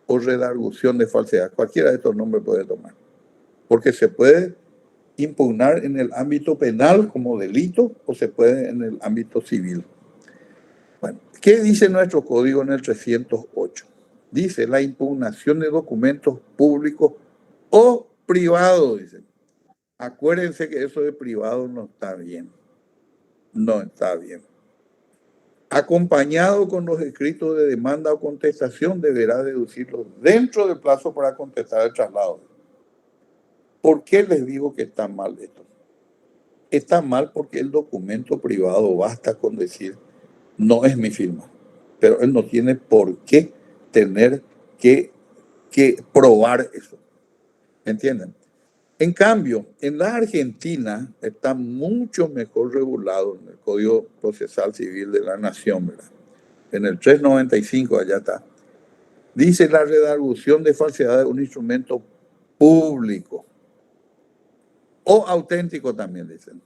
o redargución de falsedad. Cualquiera de estos nombres puede tomar, porque se puede impugnar en el ámbito penal como delito o se puede en el ámbito civil. Bueno, ¿qué dice nuestro código en el 308? Dice la impugnación de documentos públicos o privados, dice. Acuérdense que eso de privado no está bien. No está bien. Acompañado con los escritos de demanda o contestación, deberá deducirlos dentro del plazo para contestar el traslado. ¿Por qué les digo que está mal esto? Está mal porque el documento privado basta con decir, no es mi firma, pero él no tiene por qué tener que probar eso. ¿Entienden? En cambio, en la Argentina está mucho mejor regulado en el Código Procesal Civil de la Nación, ¿verdad? En el 395, allá está. Dice la redargución de falsedad de un instrumento público o auténtico también, dicen.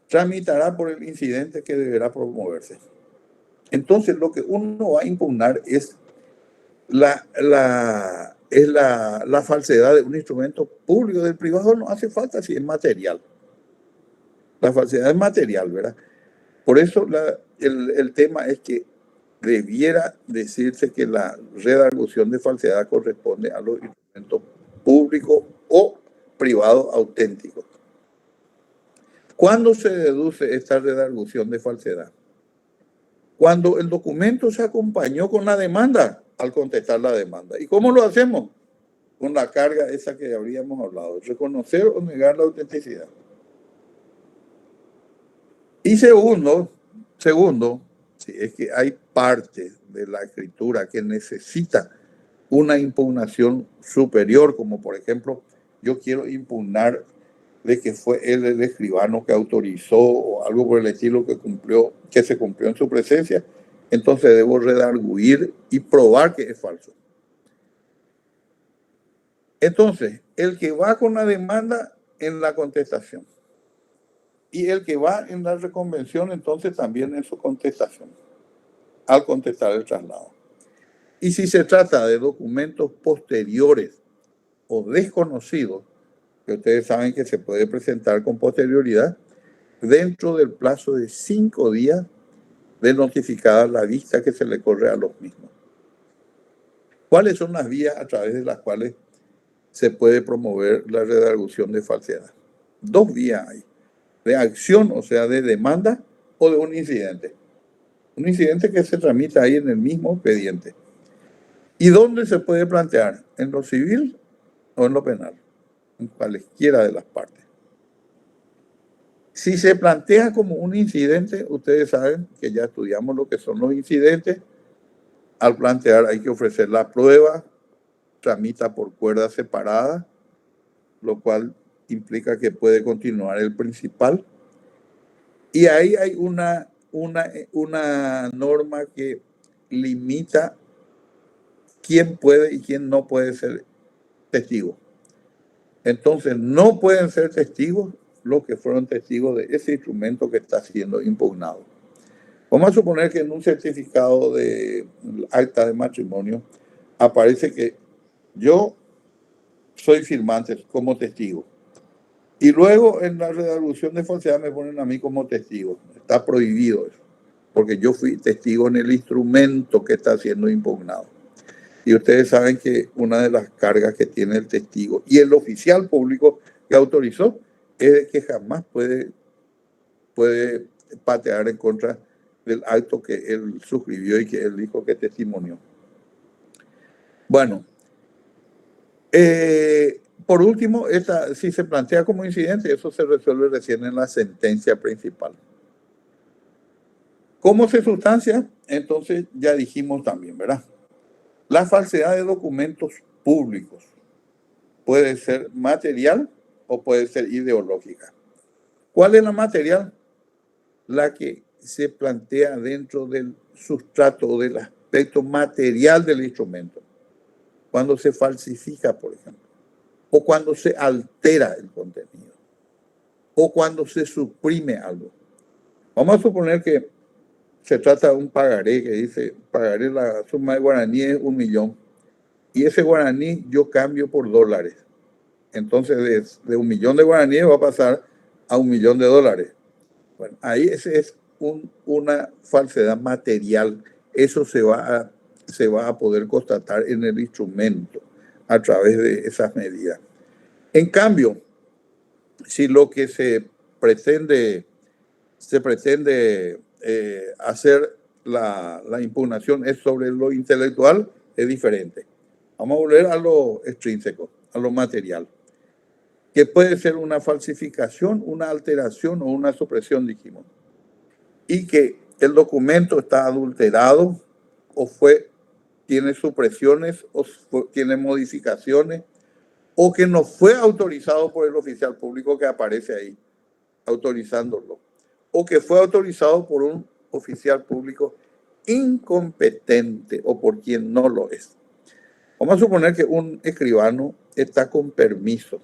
Tramitará por el incidente que deberá promoverse. Entonces, lo que uno va a impugnar es la falsedad de un instrumento público. Del privado no hace falta si es material. La falsedad es material, ¿verdad? Por eso el tema es que debiera decirse que la redargución de falsedad corresponde a los instrumentos públicos o privados auténticos. ¿Cuándo se deduce esta redargución de falsedad? Cuando el documento se acompañó con la demanda, al contestar la demanda. ¿Y cómo lo hacemos? Con la carga esa que habríamos hablado, reconocer o negar la autenticidad. Y segundo, si es que hay parte de la escritura que necesita una impugnación superior, como por ejemplo, yo quiero impugnar de que fue él el escribano que autorizó o algo por el estilo que se cumplió en su presencia, entonces debo redarguir y probar que es falso. Entonces, el que va con la demanda en la contestación y el que va en la reconvención, entonces también en su contestación, al contestar el traslado. Y si se trata de documentos posteriores o desconocidos, que ustedes saben que se puede presentar con posterioridad, dentro del plazo de 5 días de notificada la vista que se le corre a los mismos. ¿Cuáles son las vías a través de las cuales se puede promover la redargución de falsedad? 2 vías hay: de acción, o sea, de demanda, o de un incidente. Un incidente que se tramita ahí en el mismo expediente. ¿Y dónde se puede plantear? ¿En lo civil o en lo penal? En cualesquiera de las partes. Si se plantea como un incidente, ustedes saben que ya estudiamos lo que son los incidentes. Al plantear hay que ofrecer la prueba, tramita por cuerda separada, lo cual implica que puede continuar el principal. Y ahí hay una norma que limita quién puede y quién no puede ser testigo. Entonces, no pueden ser testigos los que fueron testigos de ese instrumento que está siendo impugnado. Vamos a suponer que en un certificado de acta de matrimonio aparece que yo soy firmante como testigo. Y luego en la redargución de falsedad me ponen a mí como testigo. Está prohibido eso, porque yo fui testigo en el instrumento que está siendo impugnado. Y ustedes saben que una de las cargas que tiene el testigo y el oficial público que autorizó es de que jamás puede patear en contra del acto que él suscribió y que él dijo que testimonió. Bueno, por último, si se plantea como incidente, eso se resuelve recién en la sentencia principal. ¿Cómo se sustancia? Entonces ya dijimos también, ¿verdad? La falsedad de documentos públicos puede ser material o puede ser ideológica. ¿Cuál es la material? La que se plantea dentro del sustrato o del aspecto material del instrumento. Cuando se falsifica, por ejemplo, o cuando se altera el contenido, o cuando se suprime algo. Vamos a suponer que se trata de un pagaré que dice, pagaré la suma de guaraní es 1.000.000, y ese guaraní yo cambio por dólares. Entonces de 1.000.000 de guaraníes va a pasar a 1.000.000 de dólares. Bueno, ahí ese es una falsedad material. Eso se va a poder constatar en el instrumento a través de esas medidas. En cambio, si lo que se pretende hacer la impugnación es sobre lo intelectual, es diferente. Vamos a volver a lo extrínseco, a lo material, que puede ser una falsificación, una alteración o una supresión, dijimos, y que el documento está adulterado o tiene supresiones o tiene modificaciones, o que no fue autorizado por el oficial público que aparece ahí autorizándolo, o que fue autorizado por un oficial público incompetente o por quien no lo es. Vamos a suponer que un escribano está con permiso,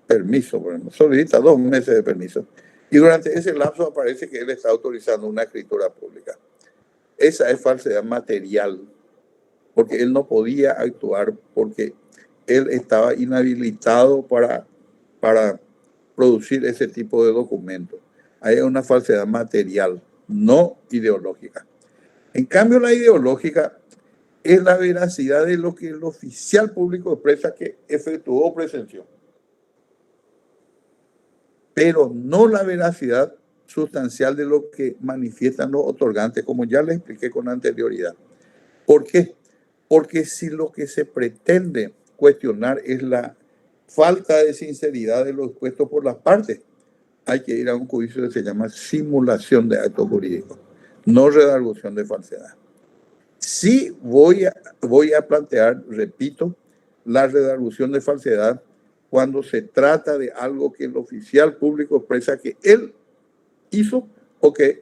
por ejemplo, solicita 2 meses de permiso, y durante ese lapso aparece que él está autorizando una escritura pública. Esa es falsedad material, porque él no podía actuar, porque él estaba inhabilitado para producir ese tipo de documentos. Hay una falsedad material, no ideológica. En cambio, la ideológica es la veracidad de lo que el oficial público expresa que efectuó o presenció, pero no la veracidad sustancial de lo que manifiestan los otorgantes, como ya les expliqué con anterioridad. ¿Por qué? Porque si lo que se pretende cuestionar es la falta de sinceridad de lo expuesto por las partes, hay que ir a un juicio que se llama simulación de acto jurídico, no redargución de falsedad. Sí voy a plantear, repito, la redargución de falsedad cuando se trata de algo que el oficial público expresa que él hizo o que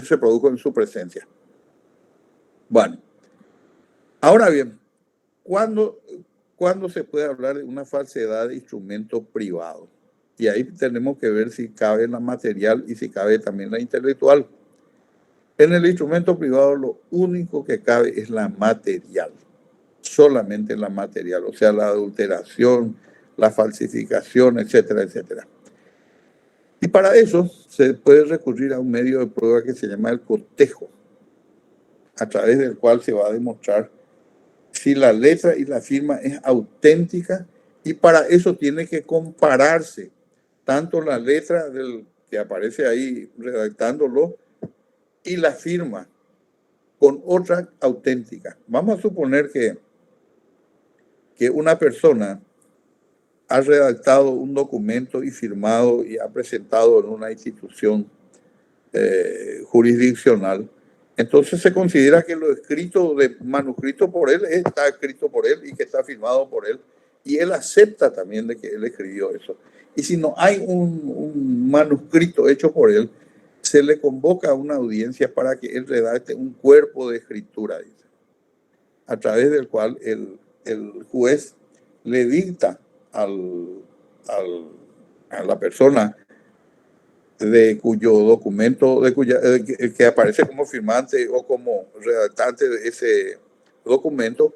se produjo en su presencia. Bueno, ahora bien, ¿cuándo se puede hablar de una falsedad de instrumento privado? Y ahí tenemos que ver si cabe la material y si cabe también la intelectual. En el instrumento privado lo único que cabe es la material, solamente la material, o sea, la adulteración, la falsificación, etcétera, etcétera. Y para eso se puede recurrir a un medio de prueba que se llama el cotejo, a través del cual se va a demostrar si la letra y la firma es auténtica, y para eso tiene que compararse tanto la letra del que aparece ahí redactándolo y la firma con otra auténtica. Vamos a suponer que una persona ha redactado un documento y firmado y ha presentado en una institución jurisdiccional. Entonces se considera que lo escrito de manuscrito por él está escrito por él y que está firmado por él, y él acepta también de que él escribió eso. Y si no hay un manuscrito hecho por él, se le convoca a una audiencia para que él redacte un cuerpo de escritura, dice, a través del cual el juez le dicta a la persona de cuyo documento, que aparece como firmante o como redactante de ese documento,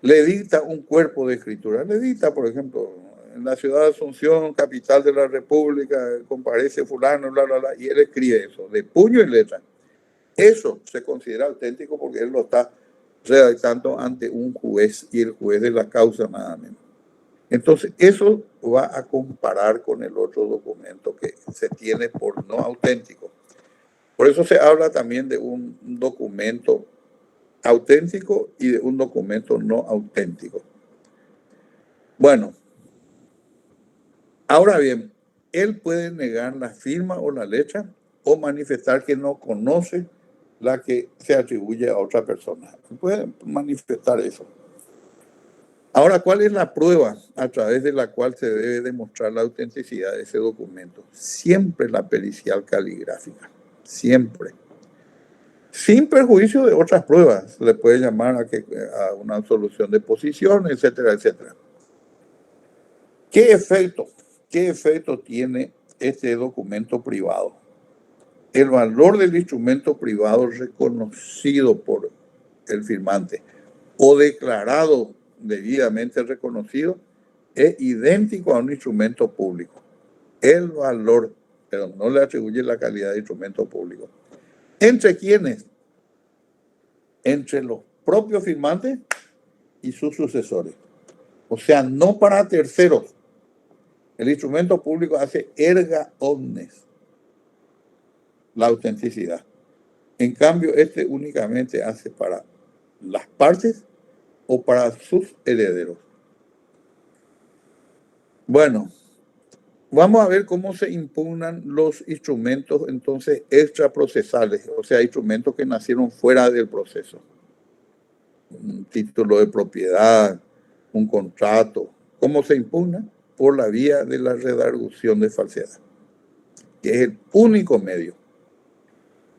le dicta un cuerpo de escritura. Le dicta, por ejemplo, en la ciudad de Asunción, capital de la República, comparece fulano, bla, bla, bla, y él escribe eso, de puño y letra. Eso se considera auténtico porque él lo está redactando ante un juez, y el juez de la causa nada menos. Entonces, eso va a comparar con el otro documento que se tiene por no auténtico. Por eso se habla también de un documento auténtico y de un documento no auténtico. Bueno, ahora bien, él puede negar la firma o la letra, o manifestar que no conoce la que se atribuye a otra persona. Puede manifestar eso. Ahora, ¿cuál es la prueba a través de la cual se debe demostrar la autenticidad de ese documento? Siempre la pericial caligráfica, siempre. Sin perjuicio de otras pruebas, se le puede llamar a una solución de posición, etcétera, etcétera. ¿Qué efecto tiene este documento privado? El valor del instrumento privado reconocido por el firmante o declarado debidamente reconocido es idéntico a un instrumento público. El valor, pero no le atribuye la calidad de instrumento público. ¿Entre quiénes? Entre los propios firmantes y sus sucesores. O sea, no para terceros. El instrumento público hace erga omnes la autenticidad. En cambio, este únicamente hace para las partes o para sus herederos. Bueno, vamos a ver cómo se impugnan los instrumentos entonces extraprocesales, o sea, instrumentos que nacieron fuera del proceso. Un título de propiedad, un contrato. ¿Cómo se impugna? Por la vía de la redargución de falsedad, que es el único medio.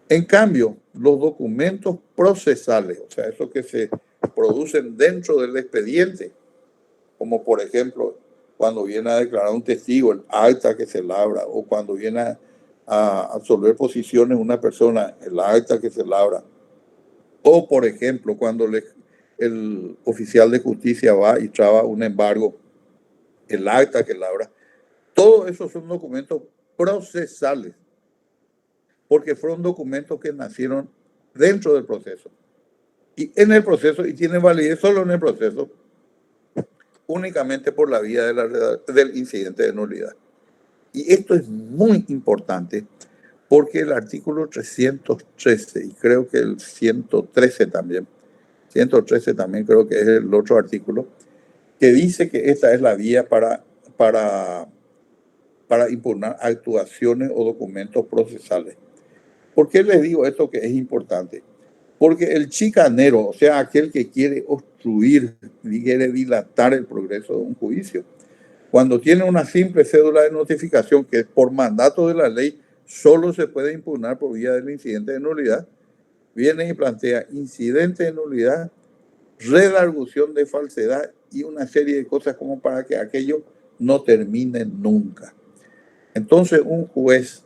En cambio, los documentos procesales, o sea, esos que se producen dentro del expediente, como por ejemplo, cuando viene a declarar un testigo, el acta que se labra, o cuando viene a absolver posiciones una persona, el acta que se labra, o por ejemplo, cuando el oficial de justicia va y traba un embargo, el acta que labra, todos esos son documentos procesales, porque fueron documentos que nacieron dentro del proceso. Y en el proceso, y tienen validez solo en el proceso, únicamente por la vía del incidente de nulidad. Y esto es muy importante porque el artículo 313, y creo que el 113 también creo que es el otro artículo, que dice que esta es la vía para impugnar actuaciones o documentos procesales. ¿Por qué les digo esto que es importante? Porque el chicanero, o sea, aquel que quiere obstruir, quiere dilatar el progreso de un juicio, cuando tiene una simple cédula de notificación que por mandato de la ley solo se puede impugnar por vía del incidente de nulidad, viene y plantea incidente de nulidad, redargución de falsedad y una serie de cosas como para que aquello no termine nunca. Entonces, un juez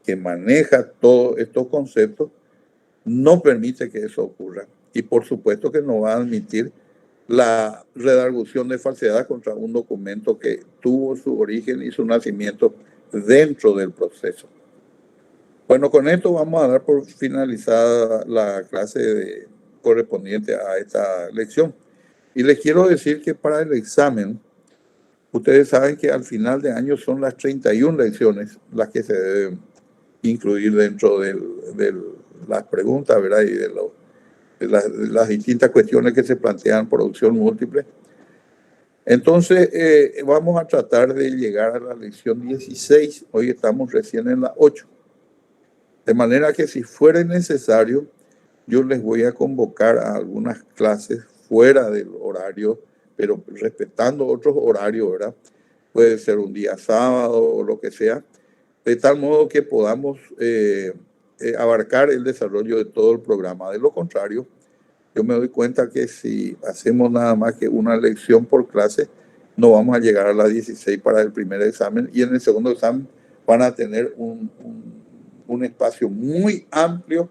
que maneja todos estos conceptos no permite que eso ocurra. Y por supuesto que no va a admitir la redargución de falsedad contra un documento que tuvo su origen y su nacimiento dentro del proceso. Bueno, con esto vamos a dar por finalizada la clase correspondiente a esta lección. Y les quiero decir que para el examen, ustedes saben que al final de año son las 31 lecciones las que se deben incluir dentro de las preguntas, ¿verdad? Y de las distintas cuestiones que se plantean por opción múltiple. Entonces, vamos a tratar de llegar a la lección 16. Hoy estamos recién en la 8. De manera que si fuera necesario, yo les voy a convocar a algunas clases fuera del horario, pero respetando otros horarios, ¿verdad? Puede ser un día sábado o lo que sea, de tal modo que podamos abarcar el desarrollo de todo el programa. De lo contrario, yo me doy cuenta que si hacemos nada más que una lección por clase, no vamos a llegar a las 16 para el primer examen, y en el segundo examen van a tener un espacio muy amplio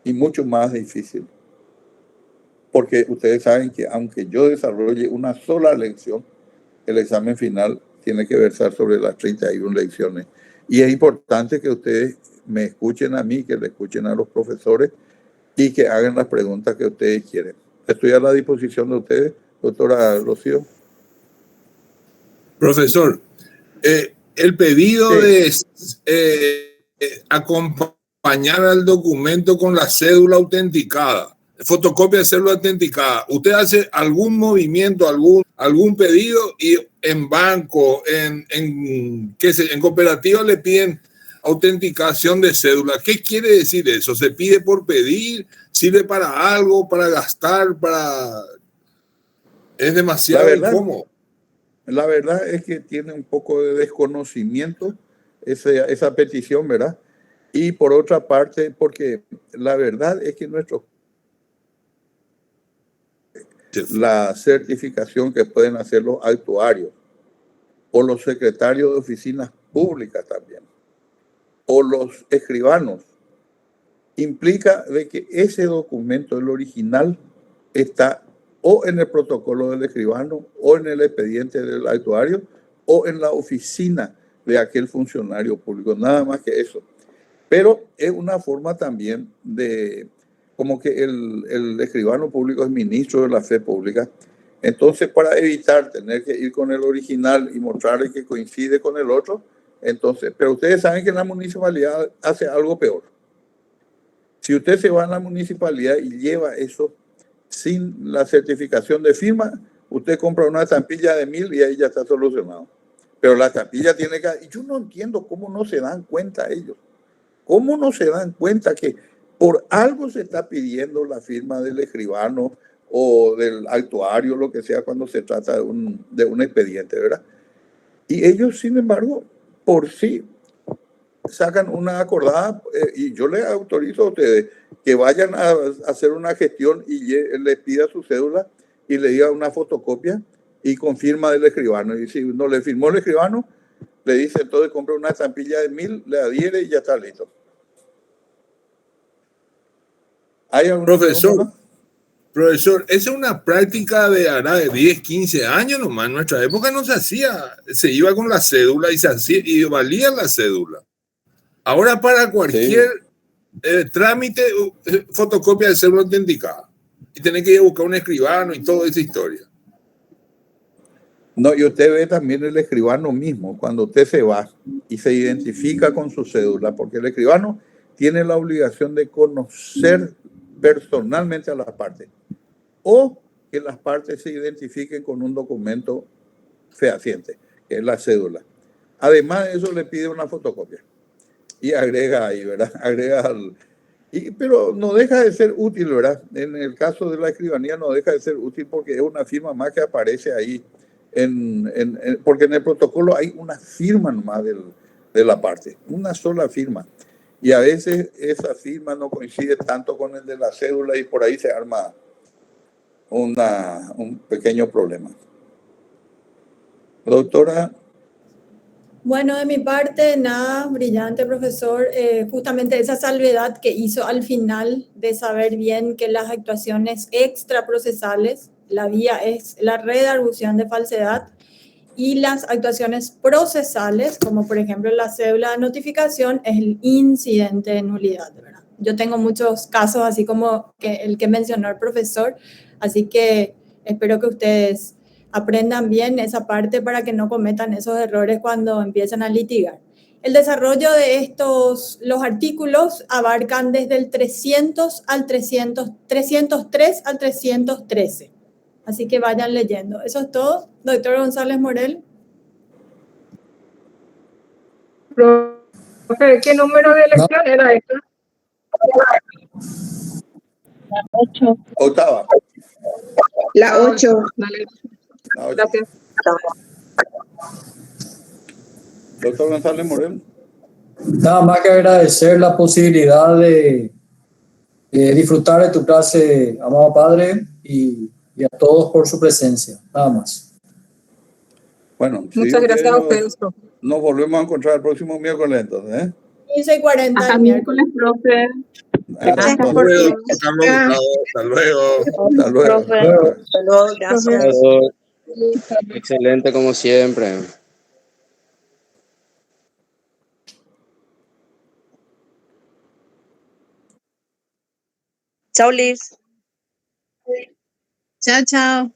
y mucho más difícil. Porque ustedes saben que aunque yo desarrolle una sola lección, el examen final tiene que versar sobre las 31 lecciones. Y es importante que ustedes me escuchen a mí, que le escuchen a los profesores y que hagan las preguntas que ustedes quieren. Estoy a la disposición de ustedes, doctora Rocío. Profesor, el pedido de acompañar al documento con la cédula autenticada, fotocopia de cédula autenticada, ¿usted hace algún movimiento, algún pedido, y en banco, en cooperativa le piden autenticación de cédula. ¿Qué quiere decir eso? ¿Se pide por pedir? ¿Sirve para algo? ¿Para gastar? Es La demasiado verdad, incómodo. la verdad es que tiene un poco de desconocimiento esa petición, ¿verdad? Y por otra parte, porque la verdad es que la certificación que pueden hacer los actuarios o los secretarios de oficinas públicas también, o los escribanos, implica de que ese documento, el original, está o en el protocolo del escribano, o en el expediente del actuario, o en la oficina de aquel funcionario público, nada más que eso. Pero es una forma también de, como que el escribano público es ministro de la fe pública, entonces para evitar tener que ir con el original y mostrarle que coincide con el otro, entonces, pero ustedes saben que la municipalidad hace algo peor. Si usted se va a la municipalidad y lleva eso sin la certificación de firma, usted compra una estampilla de 1000 y ahí ya está solucionado. Pero la estampilla tiene que... Y yo no entiendo cómo no se dan cuenta ellos. ¿Cómo no se dan cuenta que por algo se está pidiendo la firma del escribano o del actuario, lo que sea, cuando se trata de un expediente, ¿verdad? Y ellos, sin embargo, por sí sacan una acordada y yo les autorizo a ustedes que vayan a hacer una gestión y les pida su cédula y le diga una fotocopia y confirma del escribano. Y si no le firmó el escribano, le dice entonces compra una estampilla de 1000, le adhiere y ya está listo. ¿Hay alguna pregunta más? Profesor, esa es una práctica de ahora de 10, 15 años nomás. En nuestra época no se hacía. Se iba con la cédula y se hacía, y valía la cédula. Ahora para cualquier trámite, fotocopia de cédula autenticada. Y tener que ir a buscar un escribano y toda esa historia. No, y usted ve también el escribano mismo, cuando usted se va y se identifica con su cédula, porque el escribano tiene la obligación de conocer personalmente a las partes o que las partes se identifiquen con un documento fehaciente, que es la cédula. Además de eso, le pide una fotocopia y agrega ahí, ¿verdad? Pero no deja de ser útil, ¿verdad? En el caso de la escribanía no deja de ser útil porque es una firma más que aparece ahí, porque en el protocolo hay una firma nomás de la parte, una sola firma. Y a veces esa firma no coincide tanto con el de la cédula y por ahí se arma un pequeño problema. Doctora. Bueno, de mi parte, nada, brillante profesor. Justamente esa salvedad que hizo al final de saber bien que las actuaciones extraprocesales, la vía es la redargución de falsedad, y las actuaciones procesales, como por ejemplo la cédula de notificación, es el incidente de nulidad, ¿verdad? Yo tengo muchos casos así como el que mencionó el profesor, así que espero que ustedes aprendan bien esa parte para que no cometan esos errores cuando empiezan a litigar. El desarrollo de los artículos abarcan desde el 300 al 303 al 313. Así que vayan leyendo. Eso es todo. Doctor González Morel. Profe, ¿qué número de lección era esto? La 8. Octava. La 8. Dale. La 8. Gracias. Doctor González Morel. Nada más que agradecer la posibilidad de disfrutar de tu clase, amado Padre, y a todos por su presencia. Nada más. Bueno, Muchas gracias a ustedes, profe. Nos volvemos a encontrar el próximo miércoles entonces, ¿eh? 15:40 Hasta el miércoles. profe. Hasta luego. Hasta luego. Hasta luego. Profe. Hasta luego. Gracias. Excelente como siempre. Chao, Liz. Chao, chao.